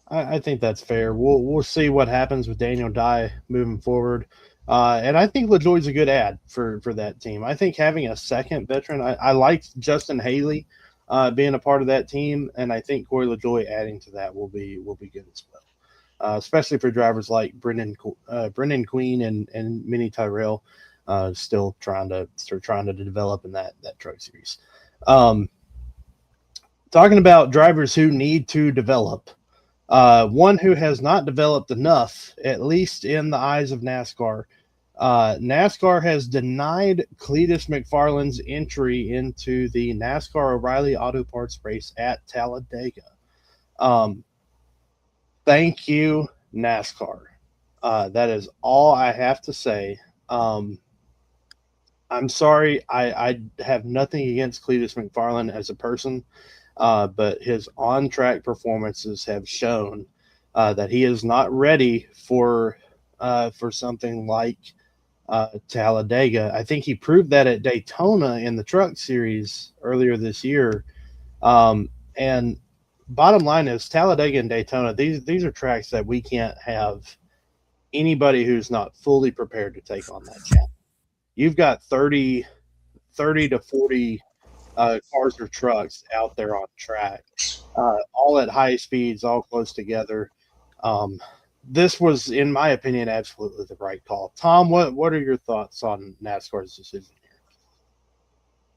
I think that's fair. We'll see what happens with Daniel Dye moving forward. And I think LaJoie's a good ad for that team. I think having a second veteran, I liked Justin Haley being a part of that team, and I think Corey LaJoie adding to that will be good as well. Especially for drivers like Brendan Queen and Minnie Tyrell, still trying to develop in that truck series. Talking about drivers who need to develop. One who has not developed enough, at least in the eyes of NASCAR. NASCAR has denied Cletus McFarland's entry into the NASCAR O'Reilly Auto Parts race at Talladega. Thank you, NASCAR. That is all I have to say. I'm sorry. I have nothing against Cletus McFarland as a person. But his on-track performances have shown that he is not ready for something like Talladega. I think he proved that at Daytona in the Truck Series earlier this year. And bottom line is Talladega and Daytona, these are tracks that we can't have anybody who's not fully prepared to take on that challenge. You've got 30 to 40 cars or trucks out there on track, all at high speeds, all close together. This was, in my opinion, absolutely the right call. Tom, what are your thoughts on NASCAR's decision here?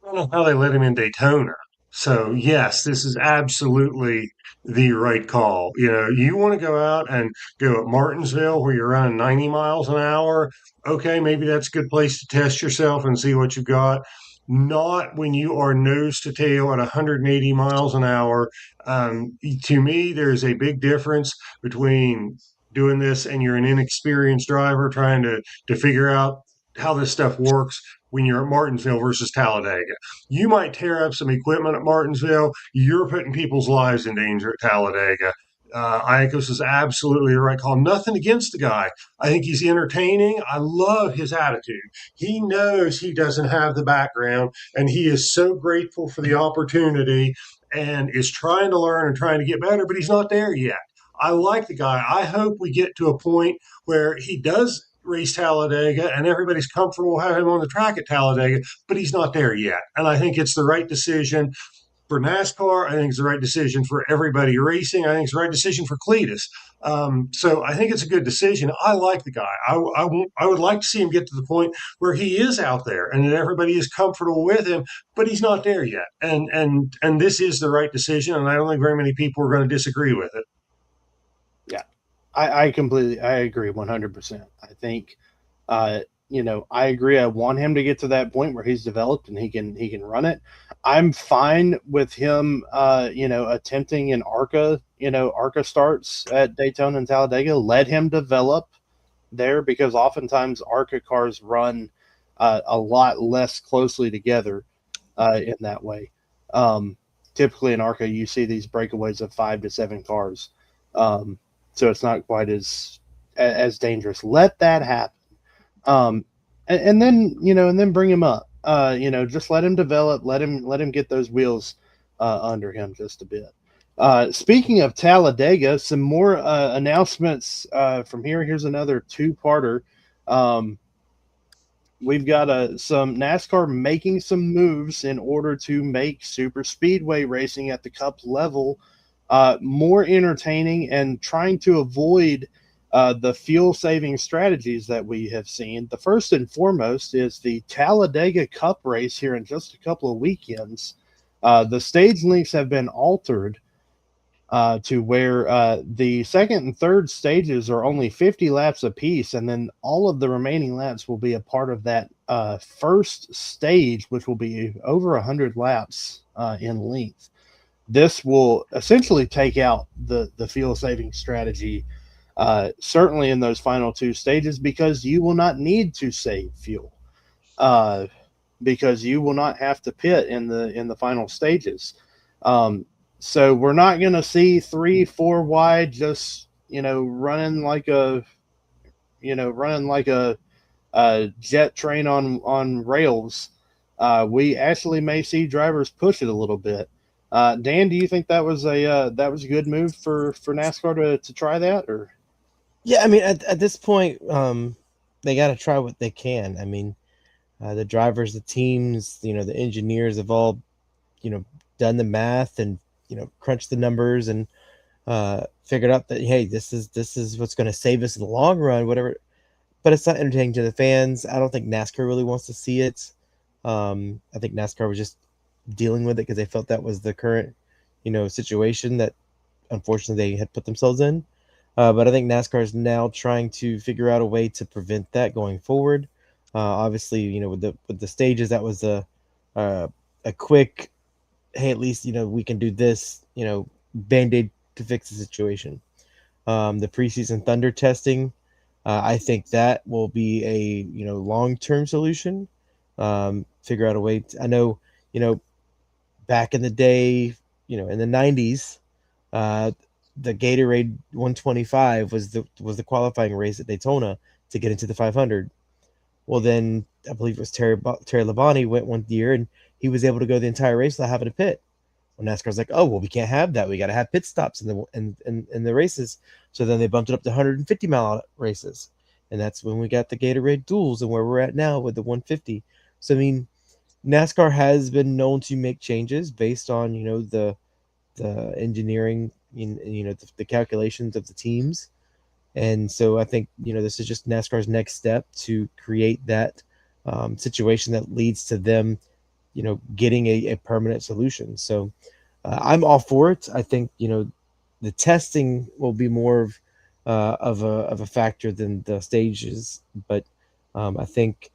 I don't know how they let him in Daytona. So yes, this is absolutely the right call. You want to go out and go at Martinsville where you're running 90 miles an hour. Okay, maybe that's a good place to test yourself and see what you got. Not when you are nose to tail at 180 miles an hour. To me, there's a big difference between doing this and you're an inexperienced driver trying to figure out how this stuff works when you're at Martinsville versus Talladega. You might tear up some equipment at Martinsville. You're putting people's lives in danger at Talladega. I think this is absolutely the right call. Nothing against the guy. I think he's entertaining. I love his attitude. He knows he doesn't have the background, and he is so grateful for the opportunity and is trying to learn and trying to get better, but he's not there yet. I like the guy. I hope we get to a point where he does race Talladega and everybody's comfortable having him on the track at Talladega, but he's not there yet. And I think it's the right decision for NASCAR. I think it's the right decision for everybody racing. I think it's the right decision for Cletus. So I think it's a good decision. I like the guy. I would like to see him get to the point where he is out there and that everybody is comfortable with him, but he's not there yet. And this is the right decision. And I don't think very many people are going to disagree with it. Yeah, I agree 100%. I think, I agree. I want him to get to that point where he's developed and he can run it. I'm fine with him, attempting an ARCA starts at Daytona and Talladega. Let him develop there because oftentimes ARCA cars run a lot less closely together in that way. Typically in ARCA, you see these breakaways of 5 to 7 cars. So it's not quite as dangerous. Let that happen. And then bring him up. Just let him develop, let him get those wheels under him just a bit. Speaking of Talladega, some more announcements from here. Here's another two-parter. We've got some NASCAR making some moves in order to make super speedway racing at the Cup level more entertaining, and trying to avoid the fuel saving strategies that we have seen. The first and foremost is the Talladega Cup race here in just a couple of weekends. The stage lengths have been altered to where the second and third stages are only 50 laps apiece, and then all of the remaining laps will be a part of that first stage, which will be over 100 laps in length. This will essentially take out the fuel saving strategy, certainly in those final two stages, because you will not need to save fuel, because you will not have to pit in the final stages. So we're not going to see 3-4 wide just running like a jet train on rails. We actually may see drivers push it a little bit. Dan, do you think that was a good move for NASCAR to try that? Or Yeah, I mean, at this point, they got to try what they can. I mean, the drivers, the teams, the engineers have all, done the math and crunched the numbers and figured out that, hey, this is what's going to save us in the long run, whatever. But it's not entertaining to the fans. I don't think NASCAR really wants to see it. I think NASCAR was just dealing with it because they felt that was the current, situation that unfortunately they had put themselves in. But I think NASCAR is now trying to figure out a way to prevent that going forward. Obviously, with the stages, that was a quick, hey, at least we can do this, band-aid to fix the situation. The preseason thunder testing, I think that will be a long-term solution. Figure out a way. I know back in the day, in the 90s, the Gatorade 125 was the qualifying race at Daytona to get into the 500. Well, then I believe it was Terry Labonte went one year and he was able to go the entire race without having to pit. Well, NASCAR's like, oh well, we can't have that. We got to have pit stops in the races. So then they bumped it up to 150-mile races, and that's when we got the Gatorade duels and where we're at now with the 150. So I mean, NASCAR has been known to make changes based on the engineering, the calculations of the teams. And so I think, this is just NASCAR's next step to create that situation that leads to them, getting a permanent solution. So I'm all for it. I think, the testing will be more of a factor than the stages. But I think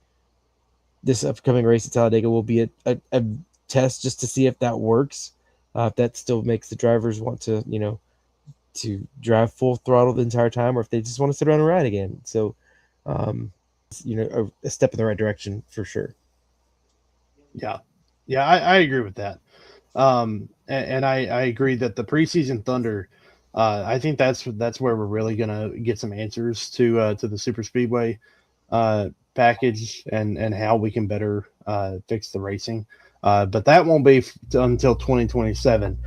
this upcoming race at Talladega will be a test just to see if that works. If that still makes the drivers want to, to drive full throttle the entire time, or if they just want to sit around and ride again. So, a step in the right direction for sure. yeah, I agree with that. And I agree that the preseason thunder, I think that's where we're really gonna get some answers to the super speedway package and how we can better fix the racing. But that won't be until 2027.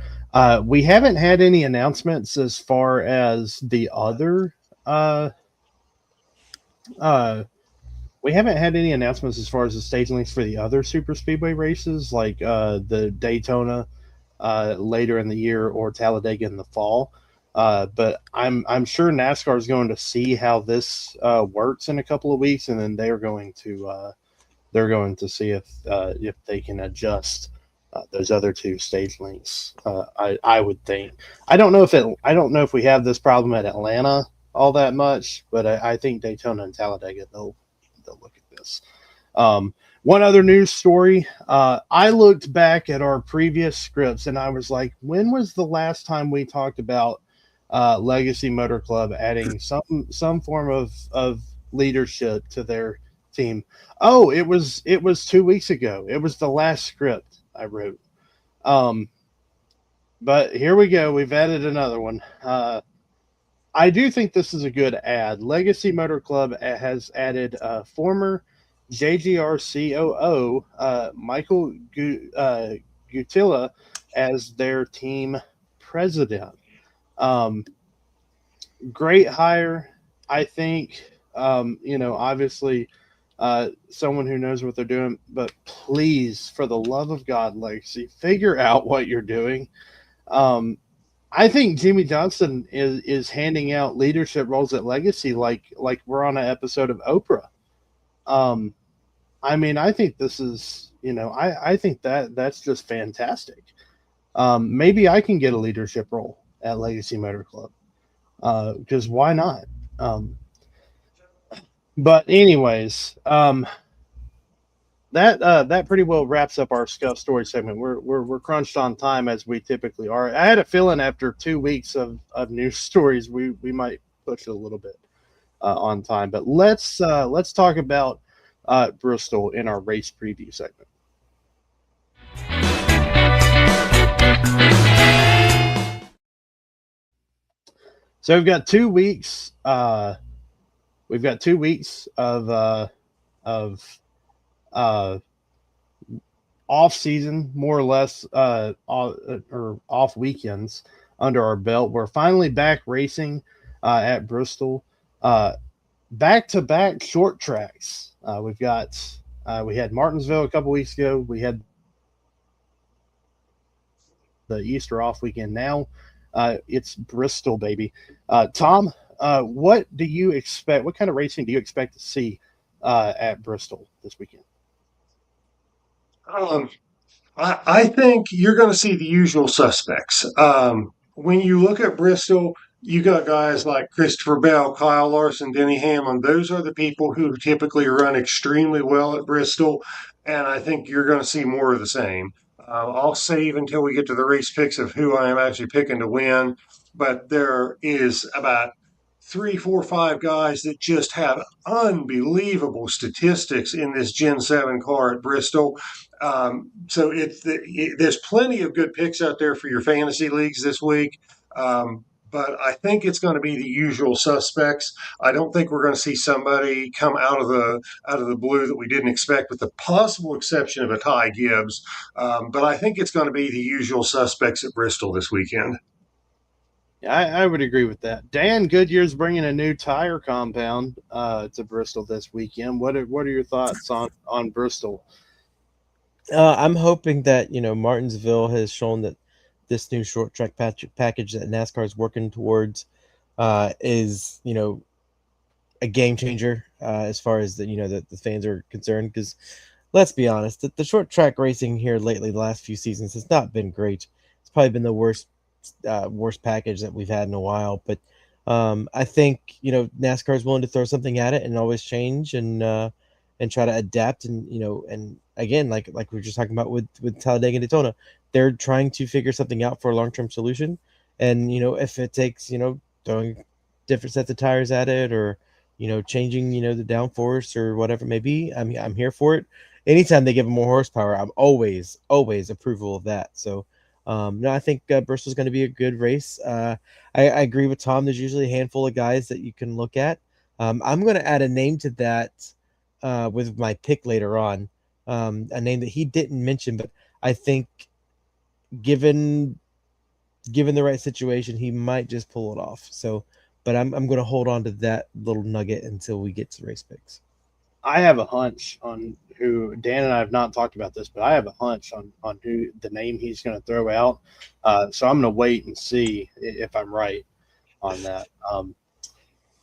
We haven't had any announcements as far as the other. We haven't had any announcements as far as the stage lengths for the other super speedway races, like the Daytona later in the year or Talladega in the fall. But I'm sure NASCAR is going to see how this works in a couple of weeks, and then they're going to see if they can adjust those other two stage lengths. I would think. I don't know if we have this problem at Atlanta all that much, but I think Daytona and Talladega they'll look at this. One other news story. I looked back at our previous scripts and I was like, when was the last time we talked about Legacy Motor Club adding some form of leadership to their team? Oh, it was 2 weeks ago. It was the last script I wrote. But here we go. We've added another one. I do think this is a good ad. Legacy Motor Club has added former JGR COO Michael Gutilla as their team president. Great hire, I think. Obviously, someone who knows what they're doing. But please, for the love of God, Legacy, figure out what you're doing. I think Jimmy Johnson is handing out leadership roles at Legacy like we're on an episode of Oprah. Um, I mean, I think this is, I think that's just fantastic. Maybe I can get a leadership role at Legacy Motor Club, because why not? Um, but anyways, that pretty well wraps up our Scuff story segment. We're crunched on time as we typically are. I had a feeling after 2 weeks of news stories, we might push it a little bit on time. But let's talk about Bristol in our race preview segment. So we've got 2 weeks. We've got 2 weeks of off season, more or less, or off weekends under our belt. We're finally back racing at Bristol. Back to back short tracks. We had Martinsville a couple weeks ago. We had the Easter off weekend. Now it's Bristol, baby. Tom, what do you expect? What kind of racing do you expect to see at Bristol this weekend? I think you're going to see the usual suspects. When you look at Bristol, you got guys like Christopher Bell, Kyle Larson, Denny Hamlin. Those are the people who typically run extremely well at Bristol, and I think you're going to see more of the same. I'll save until we get to the race picks of who I am actually picking to win, but there is about three, four, five guys that just have unbelievable statistics in this Gen 7 car at Bristol. So there's plenty of good picks out there for your fantasy leagues this week. But I think it's going to be the usual suspects. I don't think we're going to see somebody come out of the blue that we didn't expect, with the possible exception of a Ty Gibbs. But I think it's going to be the usual suspects at Bristol this weekend. I would agree with that. Dan Goodyear's bringing a new tire compound to Bristol this weekend. What are your thoughts on Bristol? I'm hoping that Martinsville has shown that this new short track package that NASCAR is working towards is a game changer as far as the fans are concerned. Because let's be honest, the short track racing here lately, the last few seasons, has not been great. It's probably been the worst package that we've had in a while. But I think NASCAR is willing to throw something at it and always change and try to adapt, and again, like we were just talking about with Talladega and Daytona, they're trying to figure something out for a long-term solution. And if it takes throwing different sets of tires at it, or changing the downforce or whatever it may be, I'm here for it. Anytime they give them more horsepower, I'm always approval of that. So no, I think Bristol's going to be a good race. I agree with Tom. There's usually a handful of guys that you can look at. I'm going to add a name to that with my pick later on, a name that he didn't mention, but I think given the right situation, he might just pull it off. So, but I'm going to hold on to that little nugget until we get to race picks. I have a hunch on who Dan and I have not talked about this, but I have a hunch on who the name he's going to throw out. So I'm going to wait and see if I'm right on that.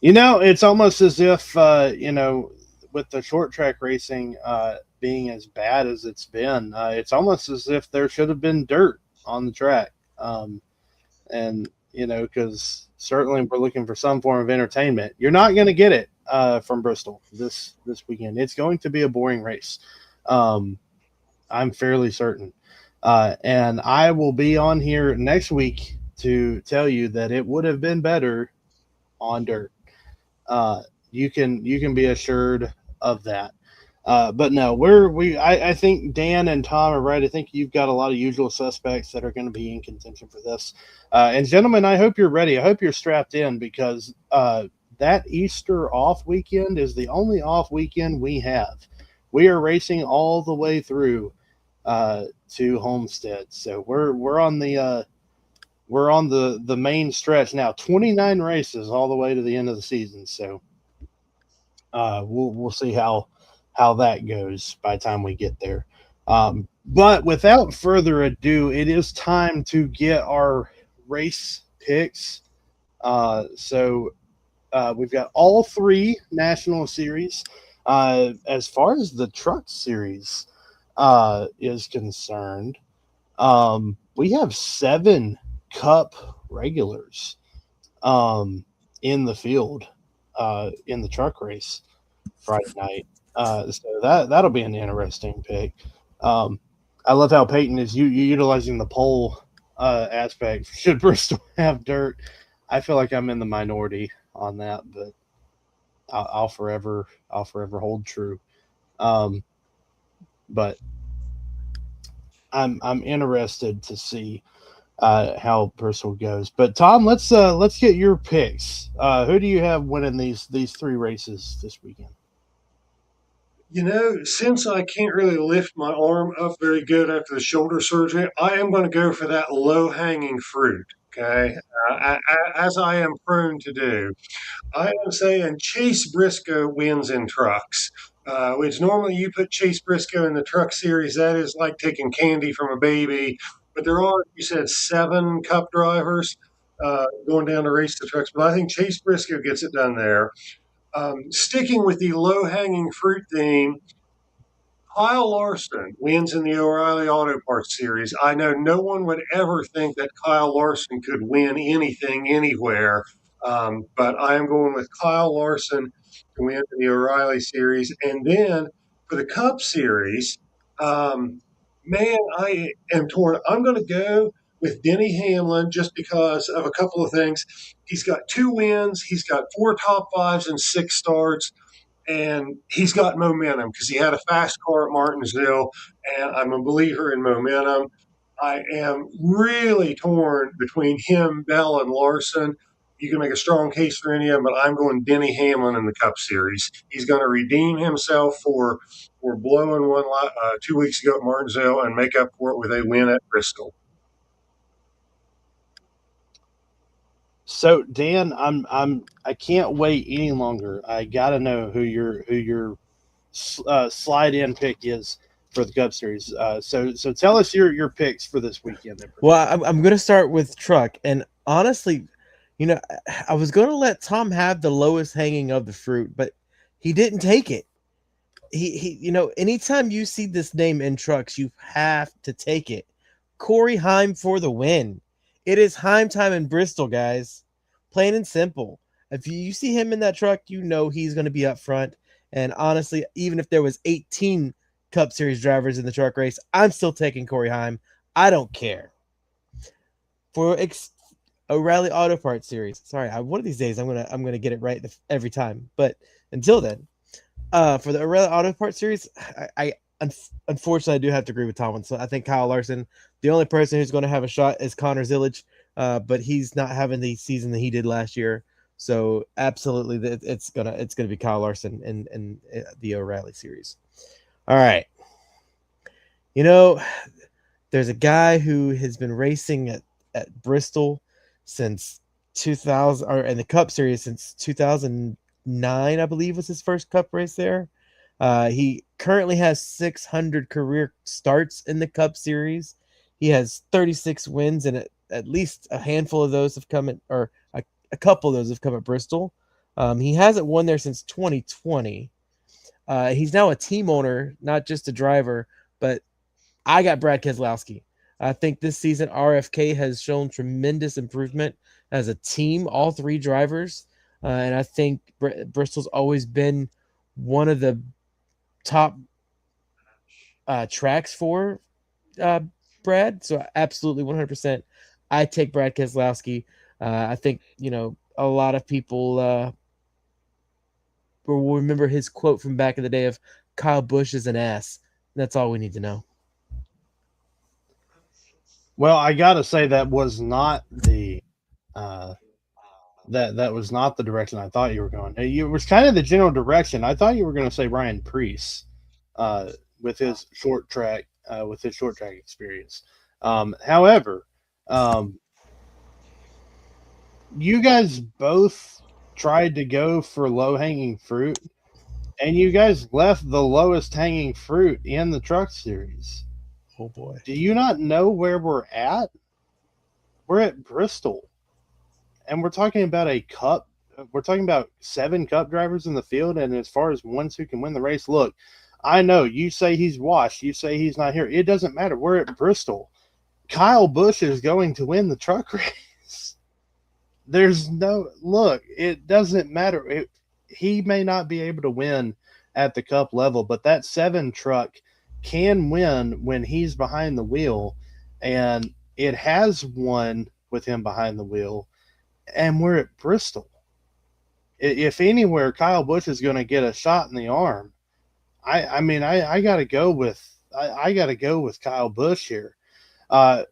It's almost as if with the short track racing being as bad as it's been, it's almost as if there should have been dirt on the track. And because certainly we're looking for some form of entertainment. You're not going to get it from Bristol this weekend. It's going to be a boring race. I'm fairly certain. And I will be on here next week to tell you that it would have been better on dirt. You can be assured of that. But no, I think Dan and Tom are right. I think you've got a lot of usual suspects that are going to be in contention for this. And gentlemen, I hope you're ready. I hope you're strapped in, because that Easter off weekend is the only off weekend we have. We are racing all the way through to Homestead. So we're on the main stretch now. 29 races all the way to the end of the season. So we'll see how that goes by the time we get there. But without further ado, it is time to get our race picks. So we've got all 3 national series. As far as the truck series is concerned, we have 7 Cup regulars in the field in the truck race Friday night. So that'll be an interesting pick. I love how Peyton is utilizing the pole aspect. Should Bristol have dirt? I feel like I'm in the minority on that, but I'll forever hold true. But I'm interested to see how Bristol goes. But Tom, let's get your picks. Who do you have winning these 3 races this weekend? Since I can't really lift my arm up very good after the shoulder surgery, I am going to go for that low hanging fruit. Okay, as I am prone to do. I am saying Chase Briscoe wins in trucks, which normally you put Chase Briscoe in the truck series. That is like taking candy from a baby. But there are, you said, 7 Cup drivers going down to race the trucks. But I think Chase Briscoe gets it done there. Sticking with the low hanging fruit theme, Kyle Larson wins in the O'Reilly Auto Parts Series. I know no one would ever think that Kyle Larson could win anything anywhere, but I am going with Kyle Larson to win the O'Reilly Series. And then for the Cup Series, man, I am torn. I'm going to go with Denny Hamlin just because of a couple of things. He's got 2 wins, he's got 4 top 5s and 6 starts. And he's got momentum because he had a fast car at Martinsville, and I'm a believer in momentum. I am really torn between him, Bell, and Larson. You can make a strong case for any of them, but I'm going Denny Hamlin in the Cup Series. He's going to redeem himself for blowing one 2 weeks ago at Martinsville and make up for it with a win at Bristol. So Dan, I can't wait any longer. I gotta know who your slide in pick is for the Cup Series. So tell us your picks for this weekend. Well, I'm gonna start with truck, and honestly, I was gonna let Tom have the lowest hanging of the fruit, but he didn't take it. He anytime you see this name in trucks, you have to take it. Corey Heim for the win. It is Heim time in Bristol, guys. Plain and simple. If you see him in that truck, he's going to be up front. And honestly, even if there was 18 Cup Series drivers in the truck race, I'm still taking Corey Heim. I don't care. For O'Reilly Auto Parts Series. Sorry, one of these days I'm gonna get it right every time. But until then, for the O'Reilly Auto Parts Series, I unfortunately I do have to agree with Tomlin. So I think Kyle Larson. The only person who's going to have a shot is Connor Zillage, but he's not having the season that he did last year. So absolutely, it's gonna be Kyle Larson in the O'Reilly Series. All right, there's a guy who has been racing at Bristol since 2000, or in the Cup Series since 2009, I believe was his first Cup race there. He currently has 600 career starts in the Cup Series. He has 36 wins, and at least a handful of those have come or a couple of those have come at Bristol. He hasn't won there since 2020. He's now a team owner, not just a driver, but I got Brad Keselowski. I think this season RFK has shown tremendous improvement as a team, all 3 drivers. And I think Bristol's always been one of the top tracks for Brad. So absolutely 100%. I take Brad Keselowski. I think, a lot of people will remember his quote from back in the day of Kyle Busch is an ass. That's all we need to know. Well, I got to say that was not the that was not the direction I thought you were going. It was kind of the general direction. I thought you were going to say Ryan Preece with his short track experience. However, you guys both tried to go for low hanging fruit, and you guys left the lowest hanging fruit in the truck series. Oh boy! Do you not know where we're at? we're at Bristol, and we're talking about a cup. We're talking about 7 cup drivers in the field, and as far as ones who can win the race, look, I know you say he's washed, you say he's not here. It doesn't matter. We're at Bristol. Kyle Busch is going to win the truck race. There's no look. It doesn't matter. He may not be able to win at the cup level, but that 7 truck can win when he's behind the wheel, and it has won with him behind the wheel. And we're at Bristol. If anywhere, Kyle Busch is going to get a shot in the arm. I mean, I got to go with I got to go with Kyle Busch here. At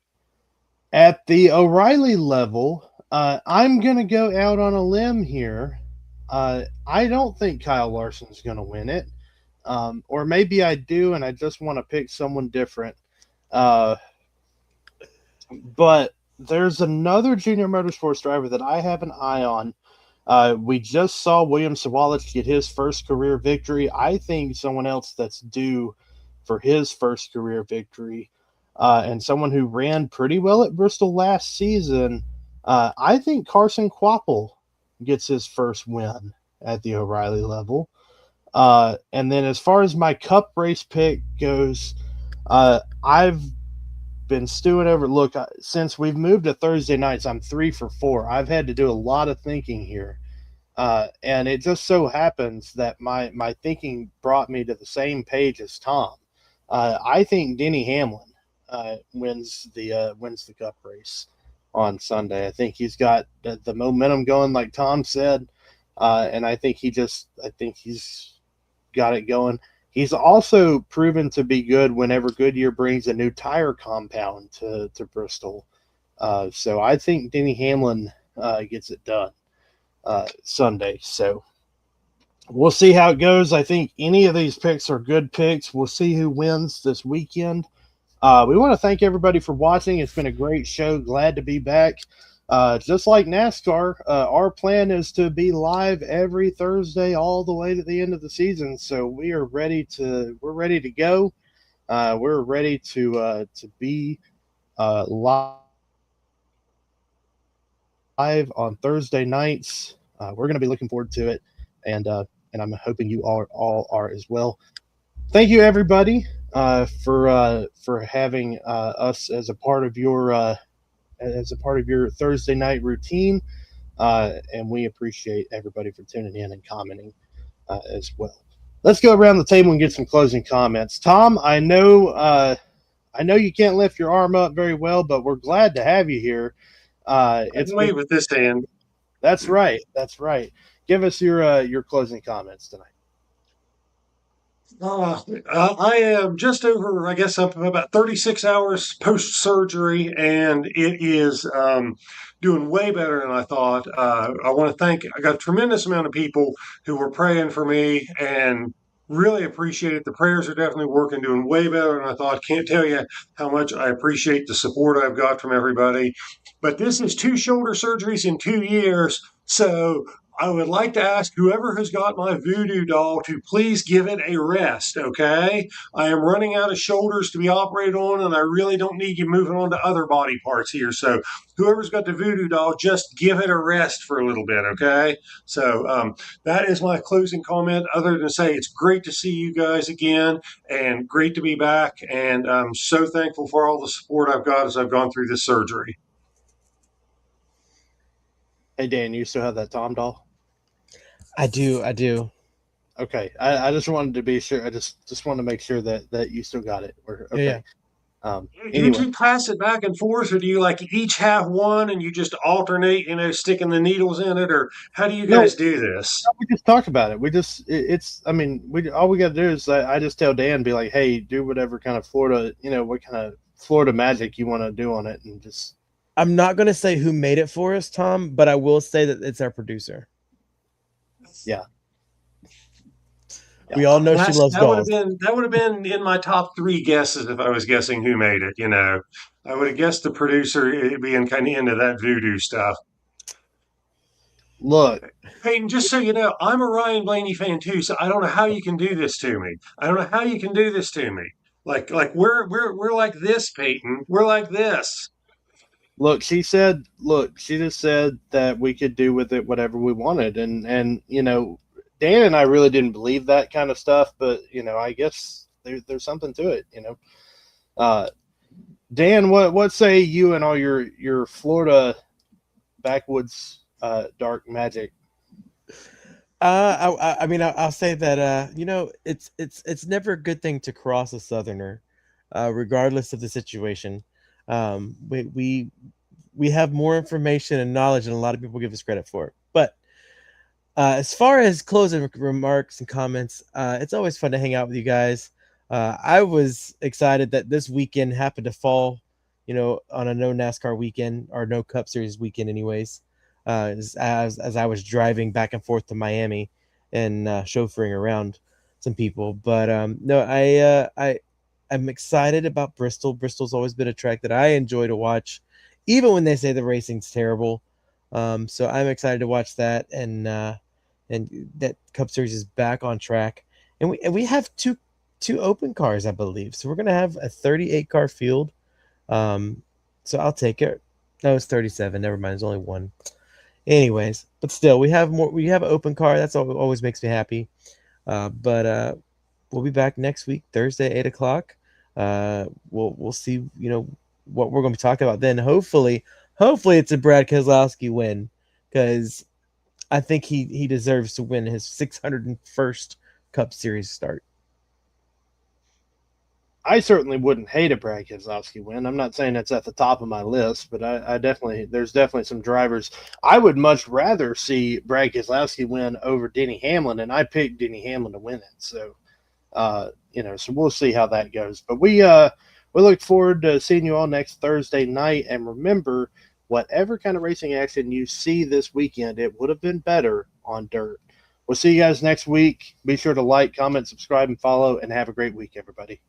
the O'Reilly level, I'm going to go out on a limb here. I don't think Kyle Larson's going to win it, or maybe I do, and I just want to pick someone different. But there's another junior motorsports driver that I have an eye on. We just saw William Sawalich get his first career victory. I think someone else that's due for his first career victory, and someone who ran pretty well at Bristol last season, I think Carson Quapple gets his first win at the O'Reilly level. And then as far as my cup race pick goes, I've been stewing over. Look, since we've moved to Thursday nights, I'm 3 for 4. I've had to do a lot of thinking here, and it just so happens that my thinking brought me to the same page as Tom. I think Denny Hamlin wins the cup race on Sunday. I think he's got the momentum going, like Tom said, and I think he's got it going. He's also proven to be good whenever Goodyear brings a new tire compound to Bristol. So I think Denny Hamlin gets it done Sunday. So we'll see how it goes. I think any of these picks are good picks. We'll see who wins this weekend. We want to thank everybody for watching. It's been a great show. Glad to be back. Just like NASCAR, our plan is to be live every Thursday all the way to the end of the season. So we're ready to go. We're ready to be live on Thursday nights. We're going to be looking forward to it, and I'm hoping you all are as well. Thank you, everybody, for having us as a part of your Thursday night routine, and we appreciate everybody for tuning in and commenting as well. Let's go around the table and get some closing comments. Tom, I know you can't lift your arm up very well, but we're glad to have you here. It's wait with this hand. That's right. Give us your closing comments tonight. I am just over, I guess, up about 36 hours post-surgery, and it is doing way better than I thought. I want to thank, I got a tremendous amount of people who were praying for me and really appreciate it. The prayers are definitely working, doing way better than I thought. Can't tell you how much I appreciate the support I've got from everybody. But this is 2 shoulder surgeries in 2 years, so I would like to ask whoever has got my voodoo doll to please give it a rest, okay? I am running out of shoulders to be operated on, and I really don't need you moving on to other body parts here. So whoever's got the voodoo doll, just give it a rest for a little bit, okay? So that is my closing comment, other than to say it's great to see you guys again and great to be back. And I'm so thankful for all the support I've got as I've gone through this surgery. Hey, Dan, you still have that Tom doll? I do. Okay. I just wanted to be sure. I just wanted to make sure that you still got it. Okay. Yeah. Do Anyway. you pass it back and forth, or do you like each have one and you just alternate, sticking the needles in it, or how do you guys do this? We just talk about it. All we got to do is I just tell Dan, be like, hey, do whatever kind of Florida, what kind of Florida magic you want to do on it, and just. I'm not going to say who made it for us, Tom, but I will say that it's our producer. Yeah. We all know she loves dolls. That would have been in my top 3 guesses if I was guessing who made it. I would have guessed the producer being kind of into that voodoo stuff. Look, Peyton, just so you know, I'm a Ryan Blaney fan too, so I don't know how you can do this to me. Like we're like this, Peyton. We're like this. Look, she just said that we could do with it whatever we wanted. And, Dan and I really didn't believe that kind of stuff, but, I guess there's something to it, Uh, Dan, what say you and all your Florida backwoods dark magic? I mean, I'll say that it's never a good thing to cross a southerner, regardless of the situation. We have more information and knowledge than a lot of people give us credit for. But as far as closing remarks and comments, it's always fun to hang out with you guys. I was excited that this weekend happened to fall, on a no NASCAR weekend or no Cup Series weekend, anyways. As I was driving back and forth to Miami and chauffeuring around some people, but no, I'm excited about Bristol. Bristol's always been a track that I enjoy to watch, even when they say the racing's terrible. So I'm excited to watch that, and that Cup Series is back on track, and we have two open cars, I believe. So we're gonna have a 38 car field. So I'll take it. No, it's 37. Never mind. There's only one. Anyways, but still, we have more. We have an open car. That's always makes me happy. But we'll be back next week, Thursday, 8 o'clock. We'll see. What we're going to be talking about then. Hopefully it's a Brad Keselowski win, because I think he deserves to win his 601st Cup Series start. I certainly wouldn't hate a Brad Keselowski win. I'm not saying it's at the top of my list, but there's definitely some drivers. I would much rather see Brad Keselowski win over Denny Hamlin, and I picked Denny Hamlin to win it. So, so we'll see how that goes. But we look forward to seeing you all next Thursday night. And remember, whatever kind of racing action you see this weekend, it would have been better on dirt. We'll see you guys next week. Be sure to like, comment, subscribe, and follow, and have a great week, everybody.